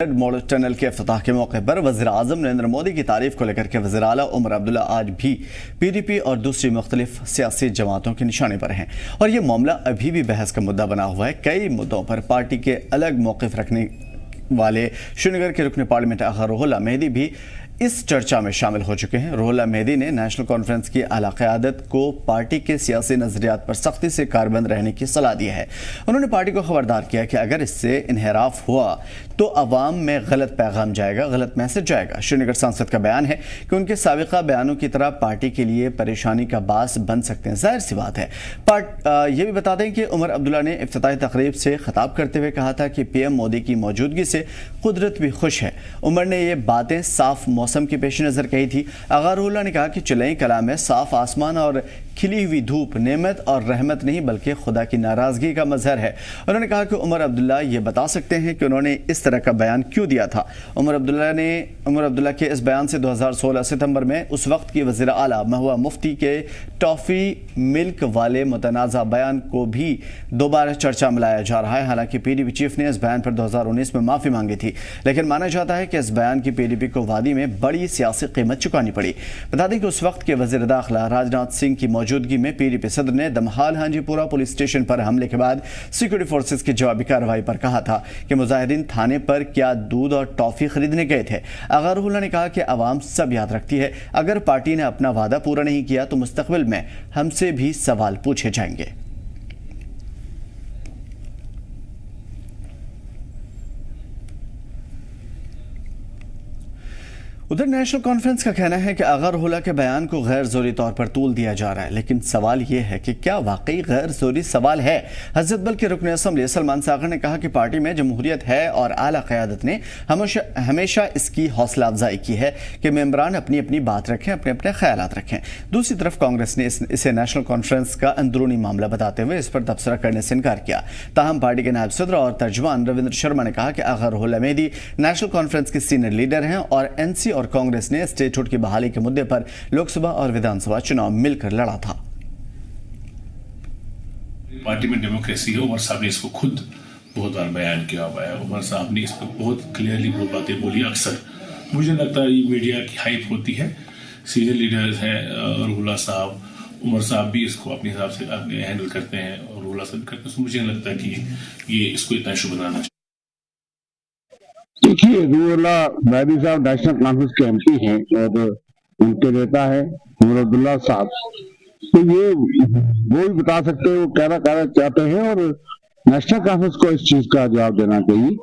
Model tunnel के इफ्तिताह के मौके पर वज़ीर-ए-आज़म नरेंद्र मोदी की तारीफ को लेकर के वज़ीर आला उमर अब्दुल्ला आज भी PDP और दूसरी मुख्तलिफ सियासी जमातों के निशाने पर हैं और ये मामला अभी भी बहस का मुद्दा बना हुआ है। कई मुद्दों पर पार्टी के अलग मौक़िफ़ रखने वाले श्रीनगर के रुकन पार्लियामेंट आगा रुहुल्ला मेहदी भी इस चर्चा में शामिल हो चुके हैं। रुहुल्ला मेहदी ने नेशनल कॉन्फ्रेंस की आला क़यादत को पार्टी के सियासी नज़रियात पर सख्ती से कारबंद रहने की सलाह दी है। उन्होंने पार्टी को खबरदार किया कि अगर इससे इन्हिराफ हुआ तो अवाम में गलत पैगाम जाएगा, गलत मैसेज जाएगा। श्रीनगर सांसद का बयान है कि उनके साबिका बयानों की तरह पार्टी के लिए परेशानी का बास बन सकते हैं। जाहिर सी बात है। ये भी बता दें कि उमर अब्दुल्ला ने इफ्तिताही तकरीब से खिताब करते हुए कहा था कि PM मोदी की मौजूदगी से कुदरत भी खुश है। उमर ने ये बातें साफ मौसम के पेश नज़र कही थी। आगा रुहुल्ला ने कहा कि चलई कलाम में साफ आसमान और खिली हुई धूप नेमत और रहमत नहीं बल्कि खुदा की नाराज़गी का मजहर है। उन्होंने कहा कि उमर अब्दुल्ला ये बता सकते हैं कि उन्होंने इस तरह का बयान क्यों दिया था। उमर अब्दुल्ला के इस बयान से 2016 सितंबर में उस वक्त की वज़ीर आला महबूबा मुफ्ती के टॉफ़ी मिल्क वाले मुतनाज़ा बयान को भी दोबारा चर्चा में लाया जा रहा है। हालांकि PDP चीफ ने इस बयान पर 2019 में माफ़ी मांगी थी, लेकिन माना जाता है कि इस बयान की PDP को वादी में बड़ी सियासी कीमत चुकानी पड़ी। बता दें कि उस वक्त के वज़ीर दाखिला राजनाथ सिंह की मौजूदगी में PDP सदर ने दमहाल हांजीपुरा पुलिस स्टेशन पर हमले के बाद सिक्योरिटी फोर्सेस की जवाबी कार्रवाई पर कहा था कि मुजाहिदीन थाने पर क्या दूध और टॉफी खरीदने गए थे। आगा रुहुल्ला ने कहा कि अवाम सब याद रखती है, अगर पार्टी ने अपना वादा पूरा नहीं किया तो मुस्तकबिल में हमसे भी सवाल पूछे जाएंगे। उधर नेशनल कॉन्फ्रेंस का कहना है कि आगा रुहुल्ला के बयान को गैर ज़ोरी तौर पर तूल दिया जा रहा है, लेकिन सवाल यह है कि क्या वाकई गैर ज़ोरी सवाल है। हज़रत बल के रुकन असम्बली सलमान सागर ने कहा कि पार्टी में जमहूरियत है और आला क़यादत ने हमेशा इसकी हौसला अफजाई की है कि मेंबरान अपनी अपनी बात रखें, अपने अपने ख्यालात रखें। दूसरी तरफ कांग्रेस ने इसे नेशनल कॉन्फ्रेंस का अंदरूनी मामला बताते हुए इस पर तबसरा करने से इनकार किया। ताहम पार्टी के नायब सदर और तर्जुमान रविंद्र शर्मा ने कहा कि आगा रुहुल्ला मेहदी नेशनल कॉन्फ्रेंस के सीनियर लीडर हैं और NC और कांग्रेस ने स्टेटहुड की बहाली के मुद्दे पर लोकसभा और विधानसभा चुनाव मिलकर लड़ा था। पार्टी में डेमोक्रेसी है। उमर साहब ने इसको खुद बहुत बार बयान किया हुआ है। उमर साहब ने इस पर बहुत क्लियरली वो बातें बोली। अक्सर मुझे लगता है ये मीडिया की हाइप होती है। सीनियर लीडर्स हैं रुहुल्ला साहब, उमर साहब भी इसको अपने हिसाब से हैंडल करते हैं और रुहुल्ला साहब करते हैं। तो मुझे लगता है कि ये इसको इतना इशू बनाना चाहिए। देखिए, रुहुल्ला मेहदी साहब नेशनल कॉन्फ्रेंस के MP हैं और उनके नेता है उमर अब्दुल्ला साहब, तो ये वो भी बता सकते हैं वो कहना चाहते हैं और नेशनल कॉन्फ्रेंस को इस चीज का जवाब देना चाहिए।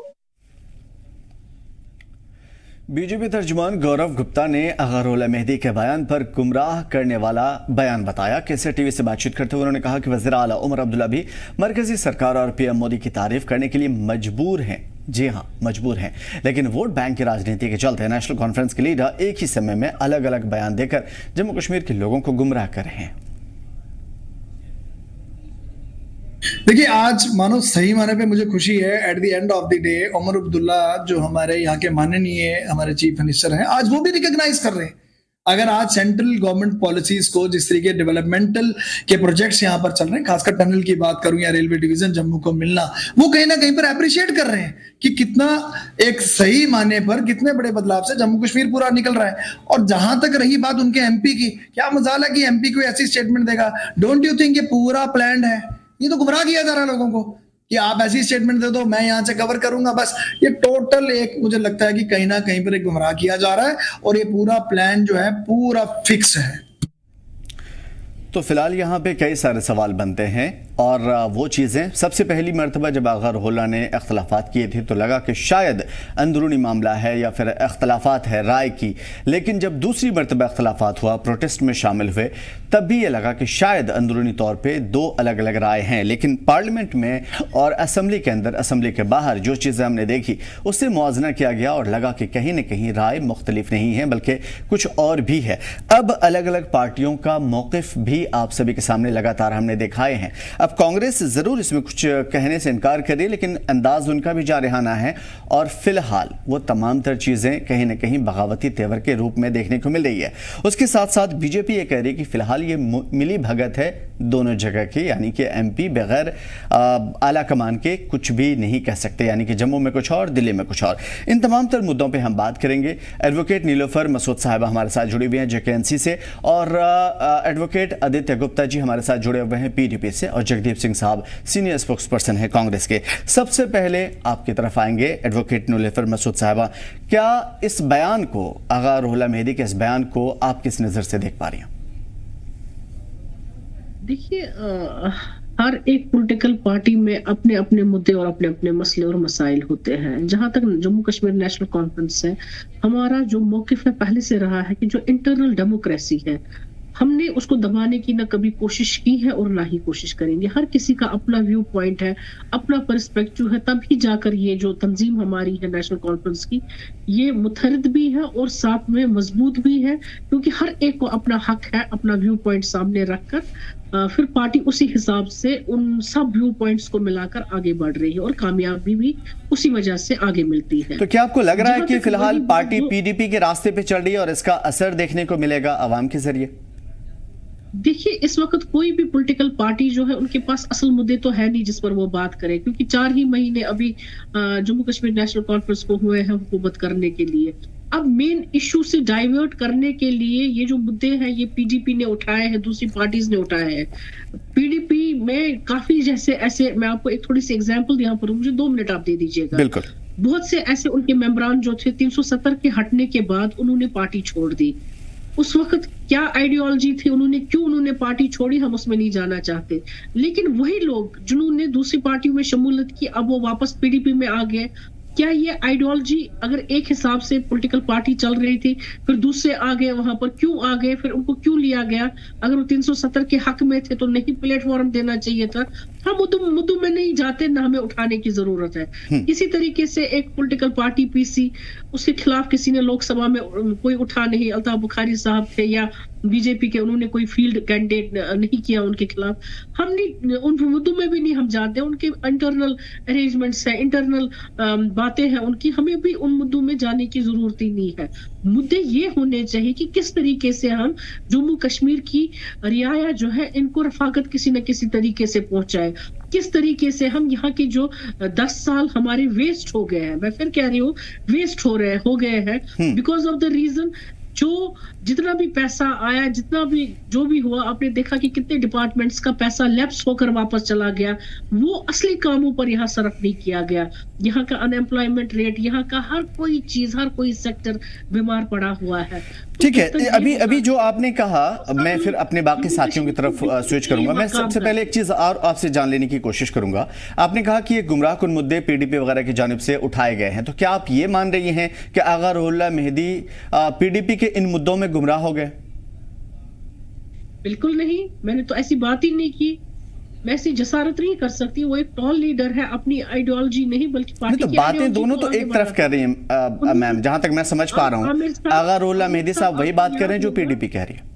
बीजेपी तर्जुमान गौरव गुप्ता ने आगा रुहुल्ला मेहदी के बयान पर गुमराह करने वाला बयान बताया। केसर TV से बातचीत करते हुए उन्होंने कहा कि वज़ीर आला उमर अब्दुल्ला भी मरकजी सरकार और PM मोदी की तारीफ करने के लिए मजबूर हैं। जी हाँ, मजबूर हैं, लेकिन वोट बैंक की राजनीति के चलते नेशनल कॉन्फ्रेंस के लीडर एक ही समय में अलग अलग बयान देकर जम्मू कश्मीर के लोगों को गुमराह कर रहे हैं। देखिए, आज मानो सही माने पे मुझे खुशी है। At the end of the day Omar Abdullah जो हमारे यहाँ के माननीय हमारे चीफ मिनिस्टर हैं, आज वो भी रिकॉग्नाइज कर रहे हैं। अगर आज सेंट्रल गवर्नमेंट पॉलिसीज को, जिस तरीके डेवलपमेंटल के प्रोजेक्ट्स यहाँ पर चल रहे हैं, खासकर टनल की बात करूं या रेलवे डिवीजन जम्मू को मिलना, वो कहीं ना कहीं पर अप्रिशिएट कर रहे हैं कि कितना एक सही माने पर कितने बड़े बदलाव से जम्मू कश्मीर पूरा निकल रहा है। और जहां तक रही बात उनके MP की, क्या मजाल है कि MP कोई ऐसी स्टेटमेंट देगा, डोंट यू थिंक ये पूरा प्लान है? ये तो गुमराह किया जा रहा है लोगों को कि आप ऐसी स्टेटमेंट दे दो, मैं यहां से कवर करूंगा बस। ये टोटल एक मुझे लगता है कि कहीं ना कहीं पर एक गुमराह किया जा रहा है और ये पूरा प्लान जो है पूरा फिक्स है। तो फिलहाल यहाँ पे कई सारे सवाल बनते हैं और वो चीज़ें, सबसे पहली मरतबा जब आगा रुहुल्ला ने इख्तलाफात किए थे तो लगा कि शायद अंदरूनी मामला है या फिर इख्तलाफात है राय की, लेकिन जब दूसरी मरतबा इख्तलाफात हुआ, प्रोटेस्ट में शामिल हुए, तब भी ये लगा कि शायद अंदरूनी तौर पे दो अलग अलग राय हैं। लेकिन पार्लियामेंट में और असम्बली के अंदर, असम्बली के बाहर जो चीज़ें हमने देखी उससे मुआवजना किया गया और लगा कि कहीं ना कहीं राय मुख्तलिफ नहीं है बल्कि कुछ और भी है। अब अलग अलग पार्टियों का मौक़िफ़ भी आप सभी के सामने लगातार हमने दिखाए हैं। अब कांग्रेस जरूर इसमें कुछ कहने से इनकार कर रही है, लेकिन अंदाज उनका भी जारहाना है और फिलहाल वो तमाम तर चीजें कहीं ना कहीं बगावती तेवर के रूप में देखने को मिल रही है। उसके साथ साथ बीजेपी ये कह रही है कि फिलहाल ये मिली भगत है दोनों जगह की, यानी कि एमपी बगैर आला कमान के कुछ भी नहीं कह सकते, यानी कि जम्मू में कुछ और, दिल्ली में कुछ और। इन तमाम तर मुद्दों पे हम बात करेंगे। एडवोकेट नीलोफर मसूद साहिबा हमारे साथ जुड़ी हुई हैं जेकेएनसी से, और एडवोकेट आदित्य गुप्ता जी हमारे साथ जुड़े हुए हैं पीडीपी से, और जगदीप सिंह साहब सीनियर स्पोक्स पर्सन है कांग्रेस के। सबसे पहले आपकी तरफ आएंगे एडवोकेट नीलोफर मसूद साहिबा, क्या इस बयान को, आगा रुहुल्लाह मेहदी के इस बयान को आप किस नजर से देख पा रही हैं? देखिए, हर एक पॉलिटिकल पार्टी में अपने अपने मुद्दे और अपने अपने मसले और मसाइल होते हैं। जहां तक जम्मू कश्मीर नेशनल कॉन्फ्रेंस है, हमारा जो मौकिफ है पहले से रहा है कि जो इंटरनल डेमोक्रेसी है, हमने उसको दबाने की ना कभी कोशिश की है और ना ही कोशिश करेंगे। हर किसी का अपना व्यू पॉइंट है, अपना पर्सपेक्टिव है, तभी जाकर ये जो तंजीम हमारी है नेशनल कॉन्फ्रेंस की, ये मुतहरिद भी है और साथ में मजबूत भी है, क्योंकि हर एक को अपना हक है अपना व्यू पॉइंट सामने रखकर फिर पार्टी उसी हिसाब से उन सब व्यू पॉइंट्स को मिलाकर आगे बढ़ रही है और कामयाबी भी उसी वजह से आगे मिलती है। तो क्या आपको लग रहा है कि फिलहाल पार्टी पीडीपी के रास्ते पे चल रही है और इसका असर देखने को मिलेगा अवाम के जरिए? देखिए, इस वक्त कोई भी पॉलिटिकल पार्टी जो है उनके पास असल मुद्दे तो है नहीं जिस पर वो बात करे, क्योंकि 4 ही महीने अभी जम्मू कश्मीर नेशनल कॉन्फ्रेंस को हुए हैं हुकूमत करने के लिए। अब मेन इश्यू से डाइवर्ट करने के लिए ये जो मुद्दे हैं ये पीडीपी ने उठाए हैं, दूसरी पार्टीज ने उठाए हैं। पीडीपी में काफी जैसे ऐसे, मैं आपको एक थोड़ी सी एग्जांपल यहाँ पर, मुझे 2 मिनट आप दे दीजिएगा। बिल्कुल। बहुत से ऐसे उनके मेंबरान जो थे 370 के हटने के बाद उन्होंने पार्टी छोड़ दी। उस वक्त क्या आइडियोलॉजी थी, क्यों उन्होंने पार्टी छोड़ी, हम उसमें नहीं जाना चाहते। लेकिन वही लोग जिन्होंने दूसरी पार्टियों में शमूलियत की, अब वो वापस पीडीपी में आ गए। क्या ये आइडियोलॉजी, अगर एक हिसाब से पॉलिटिकल पार्टी चल रही थी, फिर दूसरे आ गए, वहां पर क्यों आ गए, फिर उनको क्यों लिया गया? अगर वो 370 के हक में थे तो नहीं प्लेटफॉर्म देना चाहिए था। हम मुद्दों में नहीं जाते, ना हमें उठाने की जरूरत है। इसी तरीके से एक पॉलिटिकल पार्टी पीसी, उसके खिलाफ किसी ने लोकसभा में कोई उठा नहीं, अल्ताफ बुखारी साहब थे या बीजेपी के, उन्होंने कोई फील्ड कैंडिडेट नहीं किया उनके खिलाफ। हम नहीं, उन मुद्दों में भी नहीं हम जाते, उनके इंटरनल अरेंजमेंट्स है, इंटरनल बातें हैं उनकी, हमें भी उन मुद्दों में जाने की जरूरत ही नहीं है। मुद्दे ये होने चाहिए कि किस तरीके से हम जम्मू कश्मीर की रियाया जो है इनको रफाकत किसी न किसी तरीके से पहुंचाए, किस तरीके से हम यहाँ के जो 10 साल हमारे वेस्ट हो गए हैं, मैं फिर कह रही हूँ वेस्ट हो गए हैं बिकॉज ऑफ द रीजन, जो जितना भी पैसा आया, जितना भी जो भी हुआ, आपने देखा कि कितने डिपार्टमेंट्स का पैसा लैप्स होकर वापस चला गया, वो असली कामों पर यहाँ सर्फ नहीं किया गया। यहाँ का अनएम्प्लॉयमेंट रेट, यहाँ का हर कोई चीज, हर कोई सेक्टर बीमार पड़ा हुआ है। ठीक है, अभी जो आपने कहा, मैं फिर अपने बाकी साथियों की तरफ स्विच करूंगा। मैं सबसे पहले एक चीज और आपसे जान लेने की कोशिश करूंगा। आपने कहा कि ये गुमराहकुन मुद्दे पीडीपी वगैरह की जानिब से उठाए गए हैं, तो क्या आप ये मान रही हैं कि आगा रुहुल्लाह मेहदी पीडीपी के इन मुद्दों में गुमराह हो गए? बिल्कुल नहीं, मैंने तो ऐसी बात ही नहीं की, मैं ऐसी जसारत नहीं कर सकती। वो एक टॉल लीडर है, अपनी आइडियोलॉजी नहीं बल्कि पार्टी तो की बातें दोनों तो एक तरफ कर रही हैं मैम, जहां तक मैं समझ पा रहा हूं। आगा रुहुल्लाह मेहदी साहब वही बात कर रहे हैं जो पीडीपी कह रही है।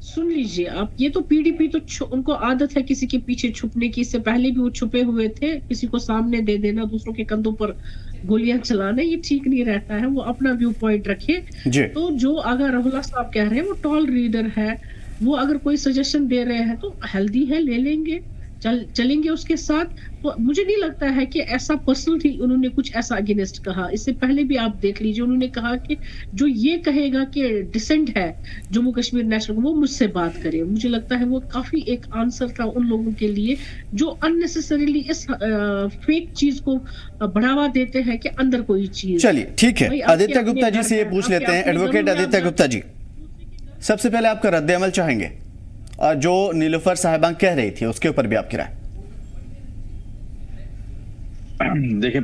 सुन लीजिए आप, ये तो पीडीपी तो उनको आदत है किसी के पीछे छुपने की। इससे पहले भी वो छुपे हुए थे, किसी को सामने दे देना, दूसरों के कंधों पर गोलियां चलाना, ये ठीक नहीं रहता है। वो अपना व्यू पॉइंट रखे। तो जो अगर रुहुल्लाह साहब कह रहे हैं वो टॉल रीडर है, वो अगर कोई सजेशन दे रहे हैं तो हेल्दी है, ले लेंगे, चलेंगे उसके साथ। तो मुझे नहीं लगता है कि ऐसा पर्सनली उन्होंने कुछ ऐसा अगेंस्ट कहा। इससे पहले भी आप देख लीजिए, उन्होंने कहा कि जो ये कहेगा कि डिसेंट है जम्मू कश्मीर नेशनल, वो मुझसे बात करे। मुझे लगता है वो काफी एक आंसर था उन लोगों के लिए जो अननेसेसरीली इस फेक चीज को बढ़ावा देते हैं कि अंदर कोई चीज। चलिए ठीक है, आदित्य गुप्ता जी से ये पूछ लेते हैं। एडवोकेट आदित्य गुप्ता जी, सबसे पहले आपका रद्द अमल चाहेंगे, और जो नीलोफर साहिबा कह रही थी उसके ऊपर भी आपकी राय। देखिए,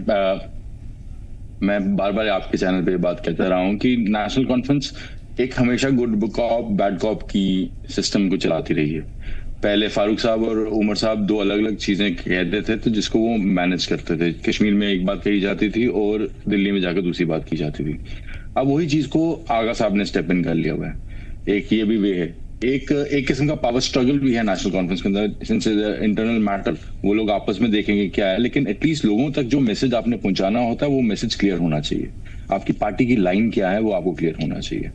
मैं बार बार आपके चैनल पे बात कहता रहा हूं कि नेशनल कॉन्फ्रेंस एक हमेशा गुड कॉप बैड कॉप की सिस्टम को चलाती रही है। पहले फारूक साहब और उमर साहब 2 अलग अलग चीजें कहते थे, तो जिसको वो मैनेज करते थे। कश्मीर में एक बात कही जाती थी और दिल्ली में जाकर दूसरी बात की जाती थी। अब वही चीज को आगा साहब ने स्टेप इन कर लिया हुआ है। एक ये भी वे है एक किस्म का पावर स्ट्रगल भी है नेशनल कॉन्फ्रेंस के अंदर, सिंस इंटरनल मैटर, वो लोग आपस में देखेंगे क्या है, लेकिन एटलीस्ट लोगों तक जो मैसेज आपने पहुंचाना होता है वो मैसेज क्लियर होना चाहिए। आपकी पार्टी की लाइन क्या है वो आपको क्लियर होना चाहिए।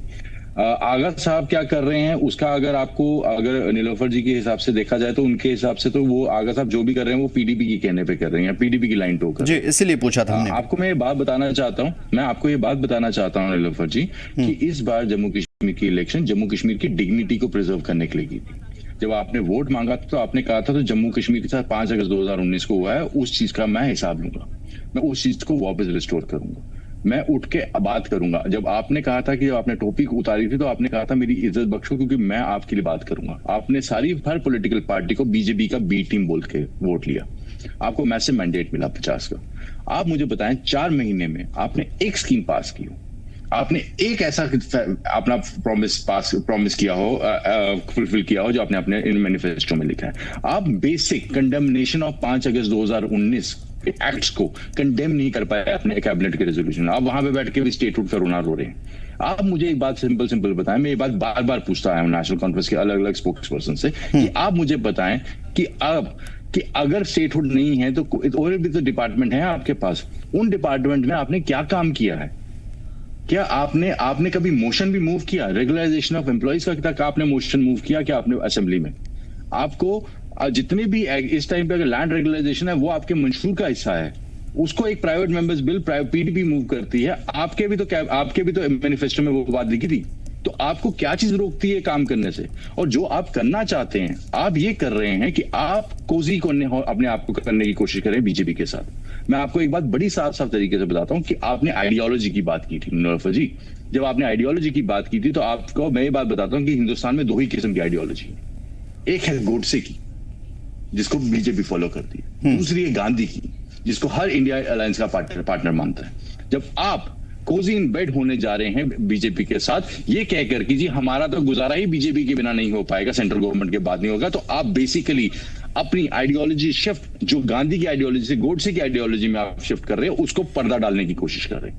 आगा साहब क्या कर रहे हैं उसका अगर नीलोफर जी के हिसाब से देखा जाए तो उनके हिसाब से तो वो आगा साहब जो भी कर रहे हैं वो पीडीपी की कहने पे कर रहे हैं, पीडीपी की लाइन टोक जी, इसलिए पूछा था हमने। आपको मैं ये बात बताना चाहता हूँ नीलोफर जी कि इस बार जम्मू कश्मीर की इलेक्शन जम्मू कश्मीर की डिग्निटी को प्रिजर्व करने के लिए की थी। जब आपने वोट मांगा था तो आपने कहा था तो जम्मू कश्मीर के साथ 5 अगस्त 2019 को हुआ है, उस चीज का मैं हिसाब लूंगा, मैं उस चीज को वापस रिस्टोर करूंगा, मैं उठ के बात करूंगा। जब आपने कहा था कि जब आपने टोपी उतारी थी तो आपने कहा था मेरी इज्जत बख्शो क्योंकि मैं आपके लिए बात करूंगा। आपने हर पॉलिटिकल पार्टी को बीजेपी का बी टीम बोल के वोट लिया, आपको मैसिव मैंडेट मिला 50 का। आप मुझे बताएं 4 महीने में आपने एक स्कीम पास की हो, आपने एक ऐसा अपना प्रॉमिस किया हो, फुलफिल किया हो जो आपने अपने इन मैनिफेस्टो में लिखा है। आप basic condemnation of 5 August 2019 acts को कंडेम नहीं कर पाए अपने कैबिनेट के रेजोल्यूशन। आप वहां पे बैठ के भी स्टेटहुड का रोना रो रहे हैं। आप मुझे एक बात सिंपल बताएं, मैं ये बात बार बार पूछता आया हूं नेशनल कॉन्फ्रेंस के अलग अलग स्पोक्स पर्सन से कि आप मुझे बताएं कि अगर स्टेटहुड नहीं है तो और भी तो डिपार्टमेंट है आपके पास, उन डिपार्टमेंट में आपने क्या काम किया है? क्या आपने कभी मोशन भी मूव किया? रेगुलराइजेशन ऑफ एम्प्लॉइज का आपने मोशन मूव किया क्या आपने असेंबली में? आपको जितने भी इस टाइम पे अगर लैंड रेगुलराइजेशन है वो आपके मंशूर का हिस्सा है, उसको एक private members bill PDP move करती है। आपके भी तो मैनिफेस्टो में वो बात लिखी थी। तो आपको क्या चीज रोकती है काम करने से? और जो आप करना चाहते हैं आप ये कर रहे हैं कि आप कोजी को अपने आप को करने की कोशिश करें बीजेपी के साथ। मैं आपको एक बात बड़ी साफ तरीके से बताता हूं कि आपने आइडियोलॉजी की बात की थी नीलोफर जी। जब आपने आइडियोलॉजी की बात की थी तो आपको मैं ये बात बताता हूं कि हिंदुस्तान में 2 ही किस्म की आइडियोलॉजी है। एक है गोडसे की जिसको बीजेपी फॉलो करती है, दूसरी है गांधी की जिसको हर इंडिया अलायंस का पार्टनर मानता है। जब आप कोजी इन बेड होने जा रहे हैं बीजेपी के साथ ये कहकर कि जी हमारा तो गुजारा ही बीजेपी के बिना नहीं हो पाएगा, सेंट्रल गवर्नमेंट के बाद नहीं होगा, तो आप बेसिकली अपनी आइडियोलॉजी शिफ्ट जो गांधी की आइडियोलॉजी से गोडसे की आइडियोलॉजी में आप शिफ्ट कर रहे हैं, उसको पर्दा डालने की कोशिश कर रहे हैं।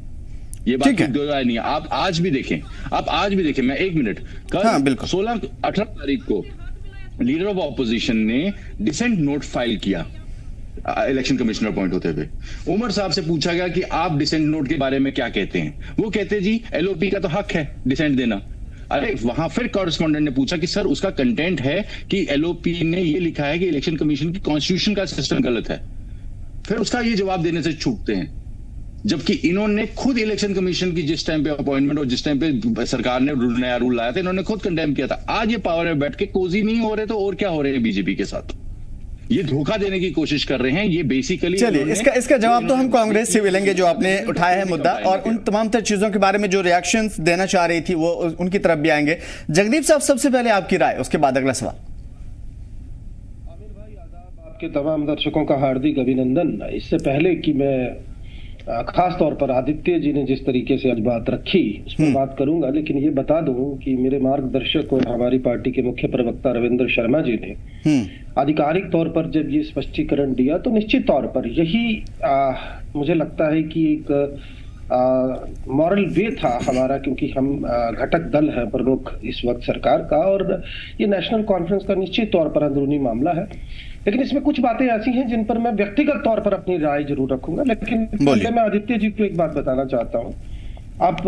ये बात नहीं है। आप आज भी देखें, मैं 1 मिनट कल 18 तारीख को लीडर ऑफ ऑपोजिशन ने डिसेंट नोट फाइल किया इलेक्शन कमिश्नर अपॉइंट होते हुए। उमर साहब से पूछा गया कि आप डिसेंट नोट के बारे में क्या कहते हैं? वो कहते जी एलओपी का तो हक है डिसेंट देना। अरे वहां फिर कॉरेस्पॉन्डेंट ने पूछा कि सर उसका कंटेंट है कि एलओपी ने ये लिखा है कि इलेक्शन कमीशन की कॉन्स्टिट्यूशन का सिस्टम गलत है। फिर उसका ये जवाब देने से छूटते हैं, जबकि इन्होंने खुद इलेक्शन कमीशन की जिस टाइम पे अपॉइंटमेंट और जिस टाइम पे सरकार ने नया रूल लाया था इन्होंने खुद कंडेम किया था। आज ये पावर में बैठ के कोजी नहीं हो रहे तो और क्या हो रहे हैं बीजेपी के साथ? ये धोखा देने की कोशिश कर रहे हैं। ये बेसिकली चलिए इसका जवाब तो हम कांग्रेस से मिलेंगे जो आपने उठाया है मुद्दा, और उन तमाम तर चीजों के बारे में जो रिएक्शंस देना चाह रही थी वो उनकी तरफ भी आएंगे। जगदीप साहब सबसे पहले आपकी राय, उसके बाद अगला सवाल। आमिर भाई आदाब, आपके तमाम दर्शकों का हार्दिक अभिनंदन। इससे पहले कि मैं खास तौर पर आदित्य जी ने जिस तरीके से आज बात रखी उस पर बात करूंगा, लेकिन ये बता दूं कि मेरे मार्गदर्शक और हमारी पार्टी के मुख्य प्रवक्ता रविंद्र शर्मा जी ने आधिकारिक तौर पर जब ये स्पष्टीकरण दिया तो निश्चित तौर पर यही मुझे लगता है कि एक मॉरल वे था हमारा, क्योंकि हम घटक दल है प्रमुख इस वक्त सरकार का, और ये नेशनल कॉन्फ्रेंस का निश्चित तौर पर अंदरूनी मामला है। लेकिन इसमें कुछ बातें ऐसी हैं जिन पर मैं व्यक्तिगत तौर पर अपनी राय जरूर रखूंगा। लेकिन पहले मैं आदित्य जी को एक बात बताना चाहता हूं। आप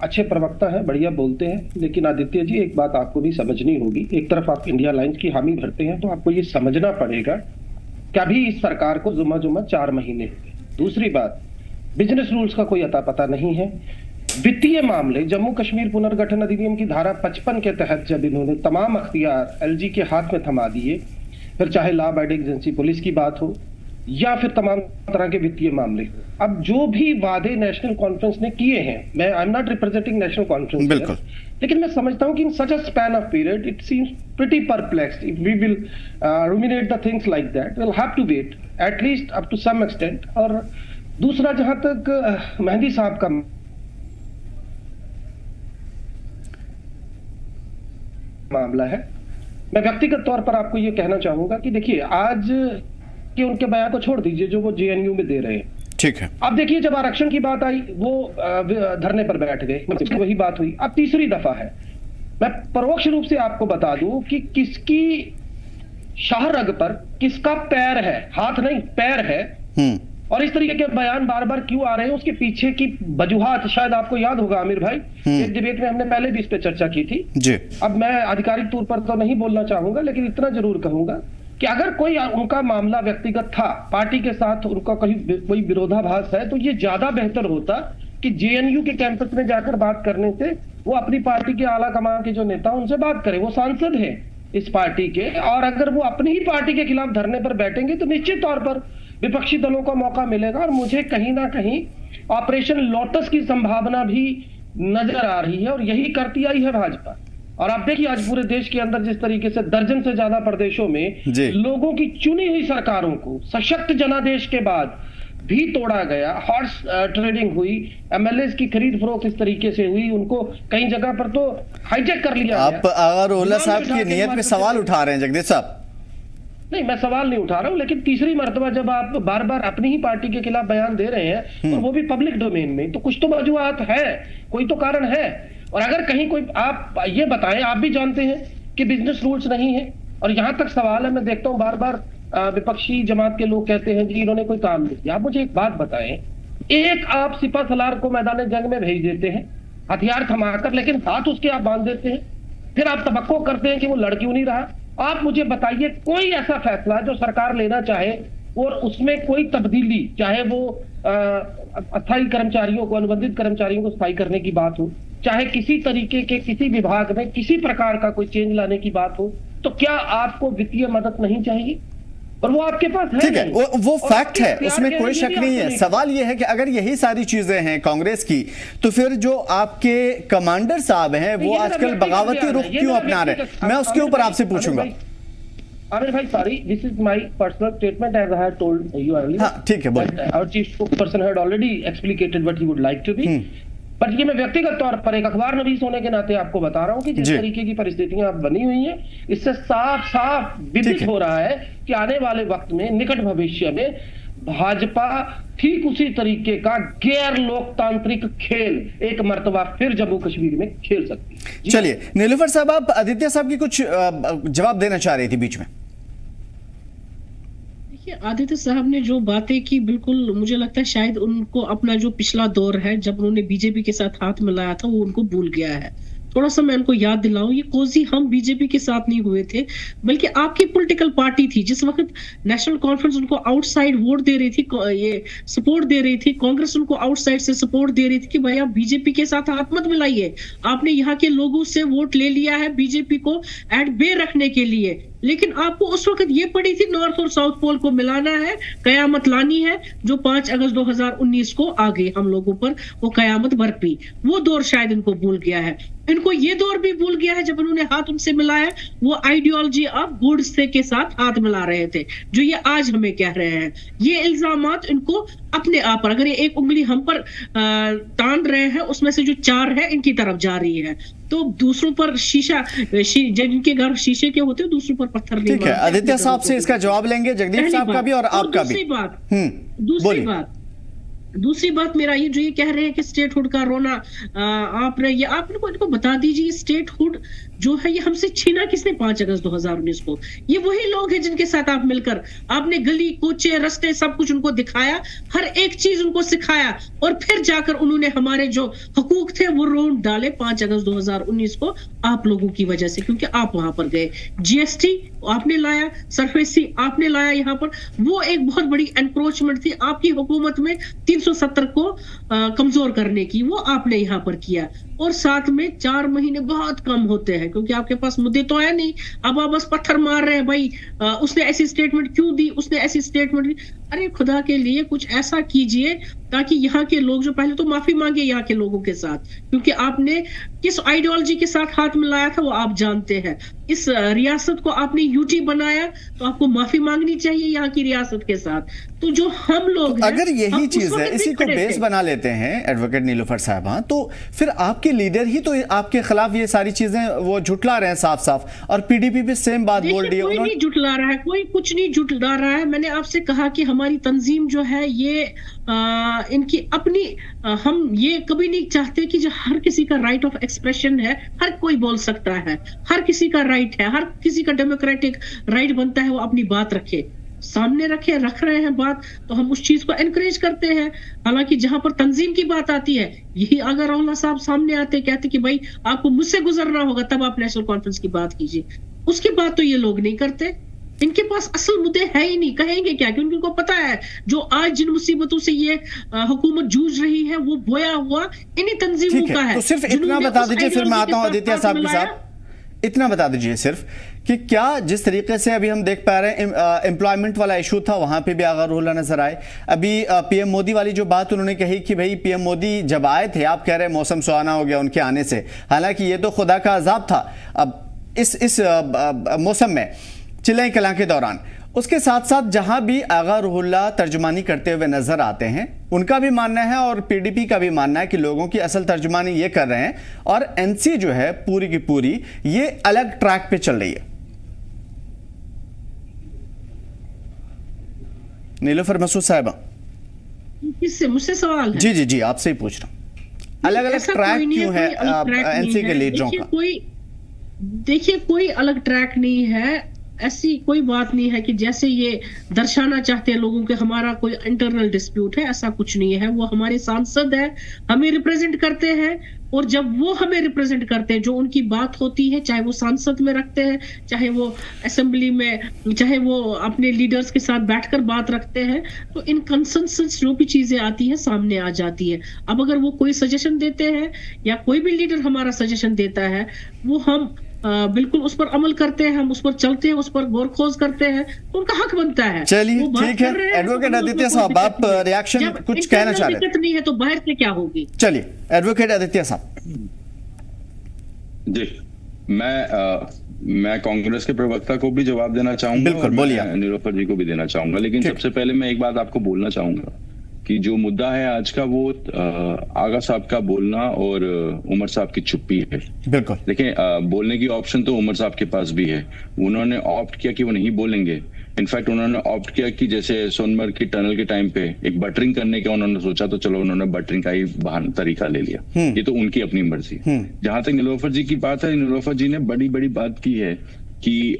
अच्छे प्रवक्ता हैं, बढ़िया बोलते हैं, लेकिन आदित्य जी एक बात आपको भी समझनी होगी। एक तरफ आप इंडिया अलायंस की हामी भरते हैं तो आपको ये समझना पड़ेगा कि अभी इस सरकार को जुम्मा 4 महीने हुए। दूसरी बात, बिजनेस रूल्स का कोई अता पता नहीं है। वित्तीय मामले, जम्मू कश्मीर पुनर्गठन अधिनियम की धारा 55 के तहत जब इन्होंने तमाम अख्तियार एलजी के हाथ में थमा दिए, फिर चाहे लॉ अबाइडिंग एजेंसी पुलिस की बात हो या फिर तमाम तरह के वित्तीय मामले हो, अब जो भी वादे नेशनल कॉन्फ्रेंस ने किए हैं, मैं I am not representing national conference, बिल्कुल, लेकिन मैं समझता हूं कि in such a span of period it seems pretty perplexed. If we will ruminate the things like that, we will have to wait at least up to some extent. और दूसरा, जहां तक मेहंदी साहब का मामला है, मैं व्यक्तिगत तौर पर आपको ये कहना चाहूंगा कि देखिए, आज के उनके बयान को छोड़ दीजिए जो वो जेएनयू में दे रहे हैं, ठीक है। अब देखिए, जब आरक्षण की बात आई वो धरने पर बैठ गए, वही बात हुई। अब तीसरी दफा है मैं परोक्ष रूप से आपको बता दूं कि किसकी शाहरग पर किसका पैर है, हाथ नहीं पैर है, और इस तरीके के बयान बार बार क्यों आ रहे हैं, उसके पीछे की वजूहात शायद आपको याद होगा आमिर भाई, एक डिबेट में हमने पहले भी इस पे चर्चा की थी जी। अब मैं आधिकारिक तौर पर तो नहीं बोलना चाहूंगा, लेकिन इतना जरूर कहूंगा कि अगर कोई उनका मामला व्यक्तिगत था, पार्टी के साथ उनका कोई विरोधाभास है, तो ये ज्यादा बेहतर होता कि जेएनयू के कैंपस में जाकर बात करने से वो अपनी पार्टी के आला कमान के जो नेता उनसे बात करे, वो सांसद है इस पार्टी के, और अगर वो अपनी ही पार्टी के खिलाफ धरने पर बैठेंगे तो निश्चित तौर पर विपक्षी दलों को मौका मिलेगा। और मुझे कहीं ना कहीं ऑपरेशन लोटस की संभावना भी नजर आ रही है, और यही करती आई है भाजपा। और आप देखिए आज पूरे देश के अंदर जिस तरीके से दर्जन से ज्यादा प्रदेशों में लोगों की चुनी हुई सरकारों को सशक्त जनादेश के बाद भी तोड़ा गया, हॉर्स ट्रेडिंग हुई, एमएलए की खरीद फरोख्त इस तरीके से हुई, उनको कई जगह पर तो हाईजैक कर लिया। आप अगर ओला साहब की नियत में सवाल उठा रहे हैं जगदीश साहब? नहीं, मैं सवाल नहीं उठा रहा हूं, लेकिन तीसरी मर्तबा जब आप बार बार अपनी ही पार्टी के खिलाफ बयान दे रहे हैं और वो भी पब्लिक डोमेन में, तो कुछ तो वजूहात है, कोई तो कारण है। और अगर कहीं कोई, आप ये बताएं, आप भी जानते हैं कि बिजनेस रूल्स नहीं है, और यहां तक सवाल है, मैं देखता हूं बार बार विपक्षी जमात के लोग कहते हैं जी इन्होंने कोई काम नहीं किया। आप मुझे एक बात बताएं, एक आप सिपा सलार को मैदान जंग में भेज देते हैं हथियार थमाकर, लेकिन हाथ उसके आप बांध देते हैं, फिर आप तवक्को करते हैं कि वो लड़ क्यों नहीं रहा। आप मुझे बताइए कोई ऐसा फैसला जो सरकार लेना चाहे और उसमें कोई तब्दीली, चाहे वो अस्थायी कर्मचारियों को, अनुबंधित कर्मचारियों को स्थायी करने की बात हो, चाहे किसी तरीके के किसी विभाग में किसी प्रकार का कोई चेंज लाने की बात हो, तो क्या आपको वित्तीय मदद नहीं चाहिए? और वो आपके पास है। ठीक है, वो फैक्ट है, उसमें कोई शक नहीं है। सवाल ये है कि अगर यही सारी चीजें हैं कांग्रेस की, तो फिर जो आपके कमांडर साहब हैं वो आजकल बगावती रुख क्यों अपना रहे हैं? मैं उसके ऊपर आपसे पूछूंगा। आमिर भाई, sorry, this is my personal statement as I had told you earlier. हां, ठीक है, बोलिए। Our chief spokesperson had already explicated what he would like to be, but ये मैं व्यक्तिगत तौर पर एक अखबार नवीस होने के नाते आपको बता रहा हूं कि जिस तरीके की परिस्थितियां अब बनी हुई हैं, इससे साफ साफ विदित हो रहा है कि आने वाले वक्त में, निकट भविष्य में, भाजपा ठीक उसी तरीके का गैर लोकतांत्रिक खेल एक मर्तबा फिर जम्मू कश्मीर में खेल सकती है। चलिए नीलूफर साहब, आप आदित्य साहब की कुछ जवाब देना चाह रही थी बीच में। आदित्य साहब ने जो बातें की, बिल्कुल मुझे लगता है शायद उनको अपना जो पिछला दौर है जब उन्होंने बीजेपी के साथ हाथ मिलाया था वो उनको भूल गया है। थोड़ा सा मैं उनको याद दिलाऊं, ये कोजी हम बीजेपी के साथ नहीं हुए थे, बल्कि आपकी पॉलिटिकल पार्टी थी। जिस वक्त नेशनल कॉन्फ्रेंस उनको आउटसाइड वोट दे रही थी, ये सपोर्ट दे रही थी, कांग्रेस उनको आउटसाइड से सपोर्ट दे रही थी कि भाई आप बीजेपी के साथ हाथ मत मिलाइए। आपने यहाँ के लोगों से वोट ले लिया है बीजेपी को एट बे रखने के लिए, लेकिन आपको उस वक्त ये पड़ी थी नॉर्थ और साउथ पोल को मिलाना है, कयामत लानी है, जो 5 अगस्त 2019 को आ गई हम लोगों पर, वो कयामत बरपी। वो दौर शायद इनको भूल गया है। इनको ये दौर भी भूल गया है जब उन्होंने हाथ उनसे मिलाया, वो आइडियोलॉजी ऑफ गुड्स के साथ हाथ मिला रहे थे, जो ये आज हमें कह रहे हैं। ये इल्जामात इनको अपने आप पर, अगर ये एक उंगली हम पर तान रहे हैं, उसमें से जो 4 है इनकी तरफ जा रही है, तो दूसरों पर शीशा, जिनके घर शीशे के होते हैं दूसरों पर पत्थर नहीं। ठीक है, आदित्य साहब से इसका जवाब लेंगे, जगदीप साहब का भी और आपका भी। दूसरी बात मेरा ये जो ये कह रहे हैं कि स्टेटहुड का रोना, आपने इनको बता दीजिए स्टेटहुड जो है ये हमसे छीना किसने 5 अगस्त 2019 को? ये वही लोग हैं जिनके साथ आप मिलकर आपने गली कोचे रास्ते सब कुछ उनको दिखाया, हर एक चीज उनको सिखाया, और फिर जाकर उन्होंने हमारे जो हकूक थे वो रोन डाले 5 अगस्त 2019 को आप लोगों की वजह से, क्योंकि आप वहां पर गए। जीएसटी आपने लाया, सरफेसी आपने लाया यहाँ पर, वो एक बहुत बड़ी एनक्रोचमेंट थी आपकी हुकूमत में 370 को कमजोर करने की, वो आपने यहाँ पर किया। और साथ में 4 महीने बहुत कम होते हैं क्योंकि आपके पास मुद्दे तो है नहीं, अब आप बस पत्थर मार रहे हैं भाई उसने ऐसी स्टेटमेंट क्यों दी, उसने ऐसी स्टेटमेंट दी। अरे खुदा के लिए कुछ ऐसा कीजिए ताकि यहाँ के लोग जो, पहले तो माफी मांगे यहाँ के लोगों के साथ, क्योंकि आपने किस आइडियोलॉजी के साथ हाथ मिलाया था वो आप जानते हैं। इस रियासत को आपने यूटी बनाया तो आपको माफी मांगनी चाहिए यहाँ की रियासत के साथ। तो जो हम लोग तो अगर यही चीज है, इसी को बेस बना लेते हैं एडवोकेट नीलूफर साहबा, तो फिर आपके आपके लीडर ही तो आपके खिलाफ ये सारी चीजें वो झुटला रहे हैं साफ साफ, और पीडीपी भी सेम बात बोल रही है। कोई नहीं झुटला रहा है, कोई कुछ नहीं झुटला रहा है। मैंने आपसे कहा कि हमारी तंजीम जो है ये इनकी अपनी हम ये कभी नहीं चाहते कि जो हर किसी का राइट ऑफ एक्सप्रेशन है, हर कोई बोल सकता है, हर किसी का राइट है, हर किसी का डेमोक्रेटिक राइट बनता है वो अपनी बात रखे, सामने रख रहे हैं बात, तो हम उस चीज को एनकरेज करते हैं। हालांकि जहां पर तंजीम की बात आती है, यही अगर राहुल साहब सामने आते कहते कि भाई आपको मुझसे गुजरना होगा तब आप नेशनल कॉन्फ्रेंस की बात कीजिए, उसकी बात तो ये लोग नहीं करते। इनके पास असल मुद्दे है ही नहीं, कहेंगे क्या? क्योंकि उनको पता है जो आज जिन मुसीबतों से ये हुकूमत जूझ रही है वो बोया हुआ इन्हीं तंजीमों का है। तो सिर्फ इतना बता दीजिए, फिर मैं आता हूं आदित्य साहब के साथ। इतना बता दीजिए सिर्फ कि क्या जिस तरीके से अभी हम देख पा रहे हैं एम्प्लॉयमेंट वाला इशू था, वहां पे भी आगा रुल्ला नजर आए। अभी पीएम मोदी वाली जो बात उन्होंने कही कि भाई पीएम मोदी जब आए थे, आप कह रहे हैं मौसम सुहाना हो गया उनके आने से, हालांकि ये तो खुदा का अजाब था अब इस मौसम में चिल्लाई कलां के दौरान। उसके साथ साथ जहां भी आगा रुल्ला तर्जुमानी करते हुए नजर आते हैं, उनका भी मानना है और पीडीपी का भी मानना है कि लोगों की असल तर्जुमानी ये कर रहे हैं, और एनसी जो है पूरी की पूरी ये अलग ट्रैक पे चल रही है। नीलोफर मसूद साहिबा, किससे? मुझसे सवाल है? जी जी जी, आपसे ही पूछ रहा हूं, अलग अलग ट्रैक क्यों है एनसी के लीडरों का? देखिए कोई अलग ट्रैक नहीं है, ऐसी कोई बात नहीं है कि जैसे ये दर्शाना चाहते हैं लोगों के हमारा कोई इंटरनल डिस्प्यूट है, ऐसा कुछ नहीं है। वो हमारे सांसद है, हमें रिप्रेजेंट करते हैं, और जब वो हमें रिप्रेजेंट करते हैं, जो उनकी बात होती है, चाहे वो सांसद में रखते हैं, चाहे वो असेंबली में, चाहे वो अपने लीडर्स के साथ बैठकर बात रखते हैं, तो इन कंसेंसस जो भी चीजें आती है सामने आ जाती है। अब अगर वो कोई सजेशन देते हैं या कोई भी लीडर हमारा सजेशन देता है, वो हम बिल्कुल उस पर अमल करते हैं, हम उस पर चलते हैं, उस पर गौर खोज करते हैं, तो उनका हक बनता है। चलिए ठीक है, एडवोकेट आदित्य साहब आप रिएक्शन कुछ कहना चाह रहे हैं? दिक्कत नहीं है तो बाहर से क्या होगी? चलिए एडवोकेट आदित्य साहब। जी, मैं कांग्रेस के प्रवक्ता को भी जवाब देना चाहूंगा, बिल्कुल बोलिए, नीलोफर जी को भी देना चाहूंगा, लेकिन सबसे पहले मैं एक बात आपको बोलना चाहूंगा कि जो मुद्दा है आज का वो आगा साहब का बोलना और उमर साहब की चुप्पी है। बिल्कुल देखिए, बोलने की ऑप्शन तो उमर साहब के पास भी है, उन्होंने ऑप्ट किया कि वो नहीं बोलेंगे। इनफैक्ट उन्होंने ऑप्ट किया कि जैसे सोनमर्ग की टनल के टाइम पे एक बटरिंग करने का उन्होंने सोचा, तो चलो उन्होंने बटरिंग का ही बहाना तरीका ले लिया। ये तो उनकी अपनी मर्जी। जहां तक नीलोफर जी की बात है, नीलोफर जी ने बड़ी बड़ी बात की है कि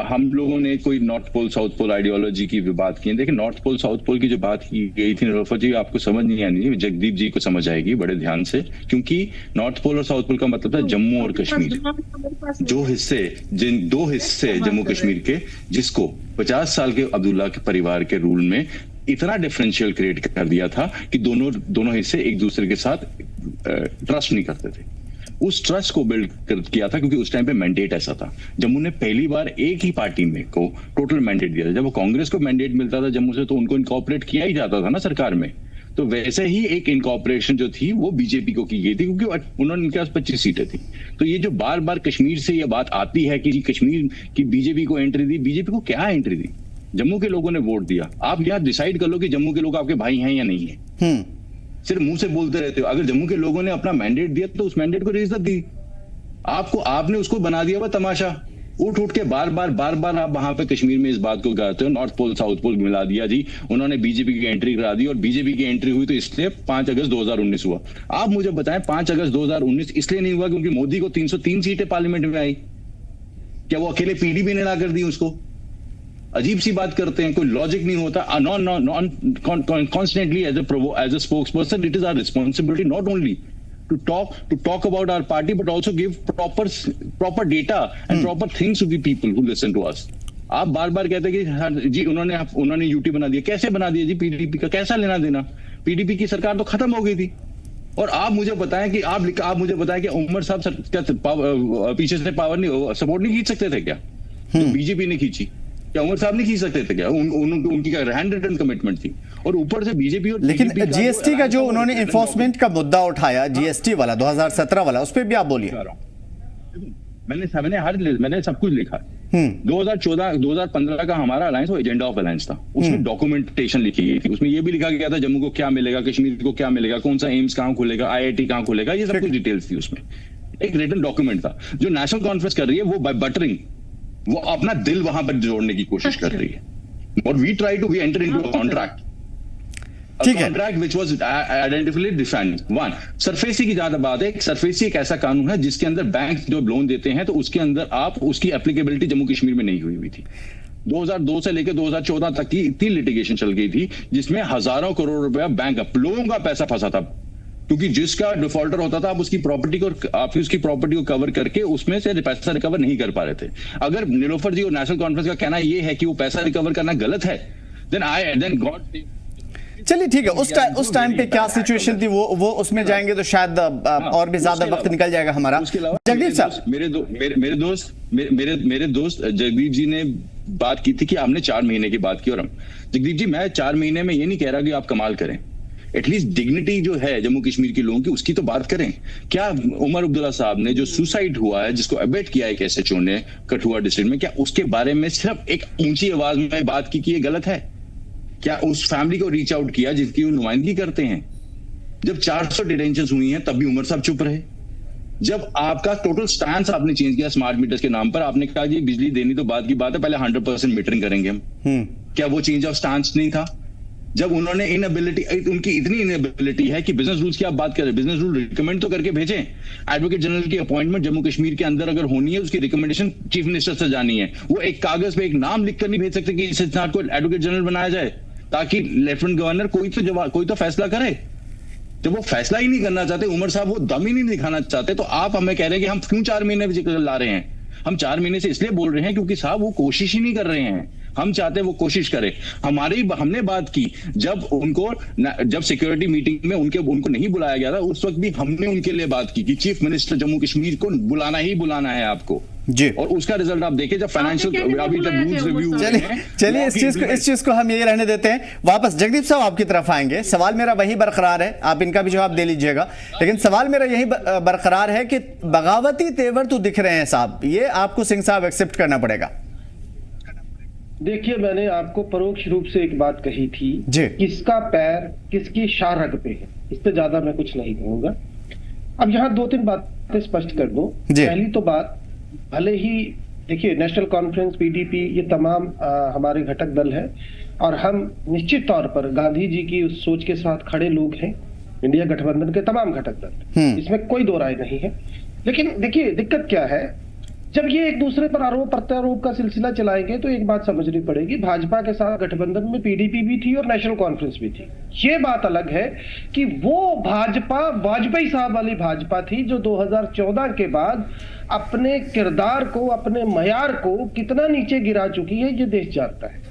हम लोगों ने कोई north pole south pole ideology की भी बात की है। देखिए, नॉर्थ पोल साउथ पोल की जो बात की गई थी नीलोफर जी, आपको समझ नहीं आनी, जगदीप जी को समझ आएगी बड़े ध्यान से, क्योंकि नॉर्थ पोल और साउथ पोल का मतलब था जम्मू और कश्मीर। दो हिस्से जम्मू कश्मीर के, जिसको 50 साल के अब्दुल्ला के परिवार के रूल में इतना डिफरेंशियल क्रिएट कर दिया था कि दोनों हिस्से एक दूसरे के साथ ट्रस्ट नहीं करते थे। उस ट्रस्ट को बिल्ड किया था क्योंकि उस टाइम पे मैंडेट ऐसा था। जम्मू ने पहली बार एक ही पार्टी में को टोटल मैंडेट दिया था। जब वो कांग्रेस को मैंडेट मिलता था जम्मू से, तो उनको इनकॉर्पोरेट किया ही जाता था ना सरकार में। तो वैसे ही एक इनकॉर्पोरेशन जो थी वो बीजेपी को की गई थी, क्योंकि उन्होंने इनके पास 25 सीटें थी। तो ये जो बार बार कश्मीर से ये बात आती है कि कश्मीर की बीजेपी को एंट्री दी, बीजेपी को क्या एंट्री दी? जम्मू के लोगों ने वोट दिया। आप यहाँ डिसाइड कर लो कि जम्मू के लोग आपके भाई हैं या नहीं है। सिर्फ मुंह से बोलते रहते हो। अगर जम्मू के लोगों ने अपना मैंडेट दिया तो उस मैंडेट को इज्जत दी। आपने उसको बना दिया हुआ तमाशा। उठ के बार बार आप वहां पे कश्मीर में इस बात को कहते हो, नॉर्थ पोल साउथ पोल मिला दिया जी। उन्होंने बीजेपी की एंट्री करा दी, और बीजेपी की एंट्री हुई तो इसलिए 5 अगस्त 2019 हुआ। आप मुझे बताएं, 5 अगस्त 2019 इसलिए नहीं हुआ क्योंकि मोदी को 303 सीटें पार्लियामेंट में आई? क्या वो अकेले पीडीपी ने ला कर दी उसको? अजीब सी बात करते हैं, कोई लॉजिक नहीं होता। Constantly as a spokesperson, it is our responsibility not only to talk about our party, but also give proper data and proper things to the people who listen to us. आप बार कहते हैं कि जी उन्होंने UT बना दिया। कैसे बना दिया जी? पीडीपी का कैसा लेना देना? पीडीपी की सरकार तो खत्म हो गई थी। और आप मुझे बताएं कि उमर साहब क्या पीछे से पावर नहीं, सपोर्ट नहीं खींच सकते थे क्या? तो बीजेपी ने खींची, क्या उमर साहब नहीं खींच सकते थे क्या? उनकी क्या हैंड रिटन कमिटमेंट थी? और ऊपर से बीजेपी और लेकिन जीएसटी का जो उन्होंने इन्फोर्समेंट का मुद्दा उठाया, जीएसटी वाला 2017 वाला, उस पर भी आप बोलिए। मैंने सब कुछ लिखा। 2014-2015 का हमारा अलायंस वो एजेंडा ऑफ अलायंस था। उसमें डॉक्यूमेंटेशन लिखी गई थी, उसमें ये भी लिखा गया था जम्मू को क्या मिलेगा, कश्मीर को क्या मिलेगा, कौन सा एम्स कहाँ खुलेगा, IIT कहाँ खुलेगा, ये सब कुछ डिटेल्स थी उसमें। एक रिटन डॉक्यूमेंट था। जो नेशनल कॉन्फ्रेंस कर रही है वो बाय बटरिंग वो अपना दिल वहां पर जोड़ने की कोशिश कर रही है। और we try to enter into a contract, ठीक है, contract which was identifiedly defined. One, SARFAESI की ज्यादा बात है। सरफेसी एक ऐसा कानून है जिसके अंदर बैंक जो लोन देते हैं तो उसके अंदर आप उसकी एप्लीकेबिलिटी जम्मू कश्मीर में नहीं हुई थी। 2002 से लेकर 2014 तक की इतनी लिटिगेशन चल गई थी जिसमें हजारों करोड़ रुपया बैंक लोगों का पैसा फंसा था, क्योंकि जिसका डिफॉल्टर होता था आप उसकी प्रॉपर्टी को कवर करके उसमें से पैसा रिकवर नहीं कर पा रहे थे। अगर नीलोफर जी और नेशनल कॉन्फ्रेंस का कहना यह है कि वो पैसा रिकवर करना गलत है, देन गॉड। चलिए ठीक है, उस टाइम पे क्या सिचुएशन थी वो उसमें जाएंगे तो शायद और भी ज्यादा वक्त निकल जाएगा हमारा। जगदीप साहब, मेरे दोस्त जगदीप जी ने बात की थी कि आपने 4 महीने की बात की, और हम जगदीप जी मैं 4 महीने में ये नहीं कह रहा कि आप कमाल करें, एटलीस्ट डिग्निटी जो है जम्मू कश्मीर के लोगों की उसकी तो बात करें। क्या उमर अब्दुल्ला साहब ने जो सुसाइड हुआ है, जिसको अबेट किया है एक SHO ने कठुआ डिस्ट्रिक्ट में, क्या उसके बारे में सिर्फ एक ऊंची आवाज में बात की कि ये गलत है? क्या उस फैमिली को रीच आउट किया जिसकी वो नुमाइंदगी करते हैं? जब 400 डिटेंशन हुई हैं तब भी उमर साहब चुप रहे। जब आपका टोटल स्टैंड आपने चेंज किया स्मार्ट मीटर्स के नाम पर, आपने कहा जी बिजली देनी तो बात की बात है, पहले 100% मीटरिंग करेंगे हम, क्या वो चेंज ऑफ स्टांस नहीं था? जब उन्होंने उनकी इतनी इनएबिलिटी है कि बिजनेस रूल्स की आप बात करें, बिजनेस रूल रिकमेंड तो करके भेजें। एडवोकेट जनरल की अपॉइंटमेंट जम्मू कश्मीर के अंदर अगर होनी है, उसकी रिकमेंडेशन चीफ मिनिस्टर से जानी है। वो एक कागज पे एक नाम लिखकर नहीं भेज सकते कि इस इंसान को एडवोकेट जनरल बनाया जाए, ताकि लेफ्टिनेंट गवर्नर कोई तो फैसला करे। जब वो फैसला ही नहीं करना चाहते, उमर साहब वो दम ही नहीं दिखाना चाहते, तो आप हमें कह रहे हैं कि हम क्यों 4 महीने ला रहे हैं? हम 4 महीने से इसलिए बोल रहे हैं क्योंकि साहब वो कोशिश ही नहीं कर रहे हैं। हम चाहते हैं वो कोशिश करें। हमने बात की जब सिक्योरिटी मीटिंग में उनको नहीं बुलाया गया था, उस वक्त भी हमने उनके लिए बात की कि चीफ मिनिस्टर जम्मू कश्मीर को बुलाना ही बुलाना है आपको जी। और उसका रिजल्ट आप देखिए, जब फाइनेंशियल अभी जब रूल्स रिव्यू, चलिए इस चीज को हम यही रहने देते हैं। वापस जगदीप साहब आपकी तरफ आएंगे। सवाल मेरा वही बरकरार है, आप इनका भी जवाब दे लीजिएगा, लेकिन सवाल मेरा यही बरकरार है कि बगावती तेवर तो दिख रहे हैं साहब, ये आपको सिंह साहब एक्सेप्ट करना पड़ेगा। देखिए, मैंने आपको परोक्ष रूप से एक बात कही थी, किसका पैर किसकी शाहरग पे है, इससे ज्यादा मैं कुछ नहीं कहूंगा। अब यहाँ 2-3 बातें स्पष्ट कर दूं। पहली तो बात, भले ही देखिए नेशनल कॉन्फ्रेंस, PDP, ये तमाम हमारे घटक दल है और हम निश्चित तौर पर गांधी जी की उस सोच के साथ खड़े लोग हैं, इंडिया गठबंधन के तमाम घटक दल, इसमें कोई दो राय नहीं है। लेकिन देखिए दिक्कत क्या है, जब ये एक दूसरे पर आरोप प्रत्यारोप का सिलसिला चलाएंगे तो एक बात समझनी पड़ेगी, भाजपा के साथ गठबंधन में PDP भी थी और नेशनल कॉन्फ्रेंस भी थी। ये बात अलग है कि वो भाजपा वाजपेयी साहब वाली भाजपा थी जो 2014 के बाद अपने किरदार को, अपने मयार को कितना नीचे गिरा चुकी है, ये देश जानता है।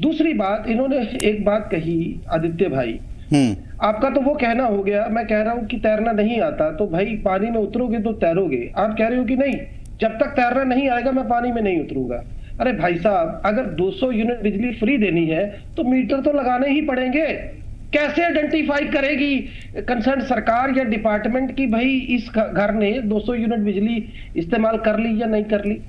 दूसरी बात, इन्होंने एक बात कही आदित्य भाई, आपका तो वो कहना हो गया, मैं कह रहा हूं कि तैरना नहीं आता तो भाई पानी में उतरोगे तो तैरोगे। आप कह रहे हो कि नहीं, जब तक तैरना नहीं आएगा मैं पानी में नहीं उतरूंगा। अरे भाई साहब, अगर 200 यूनिट बिजली फ्री देनी है तो मीटर तो लगाने ही पड़ेंगे। कैसे आइडेंटिफाई करेगी कंसर्न सरकार या डिपार्टमेंट की भाई इस घर ने 200 यूनिट बिजली इस्तेमाल कर ली या नहीं कर ली?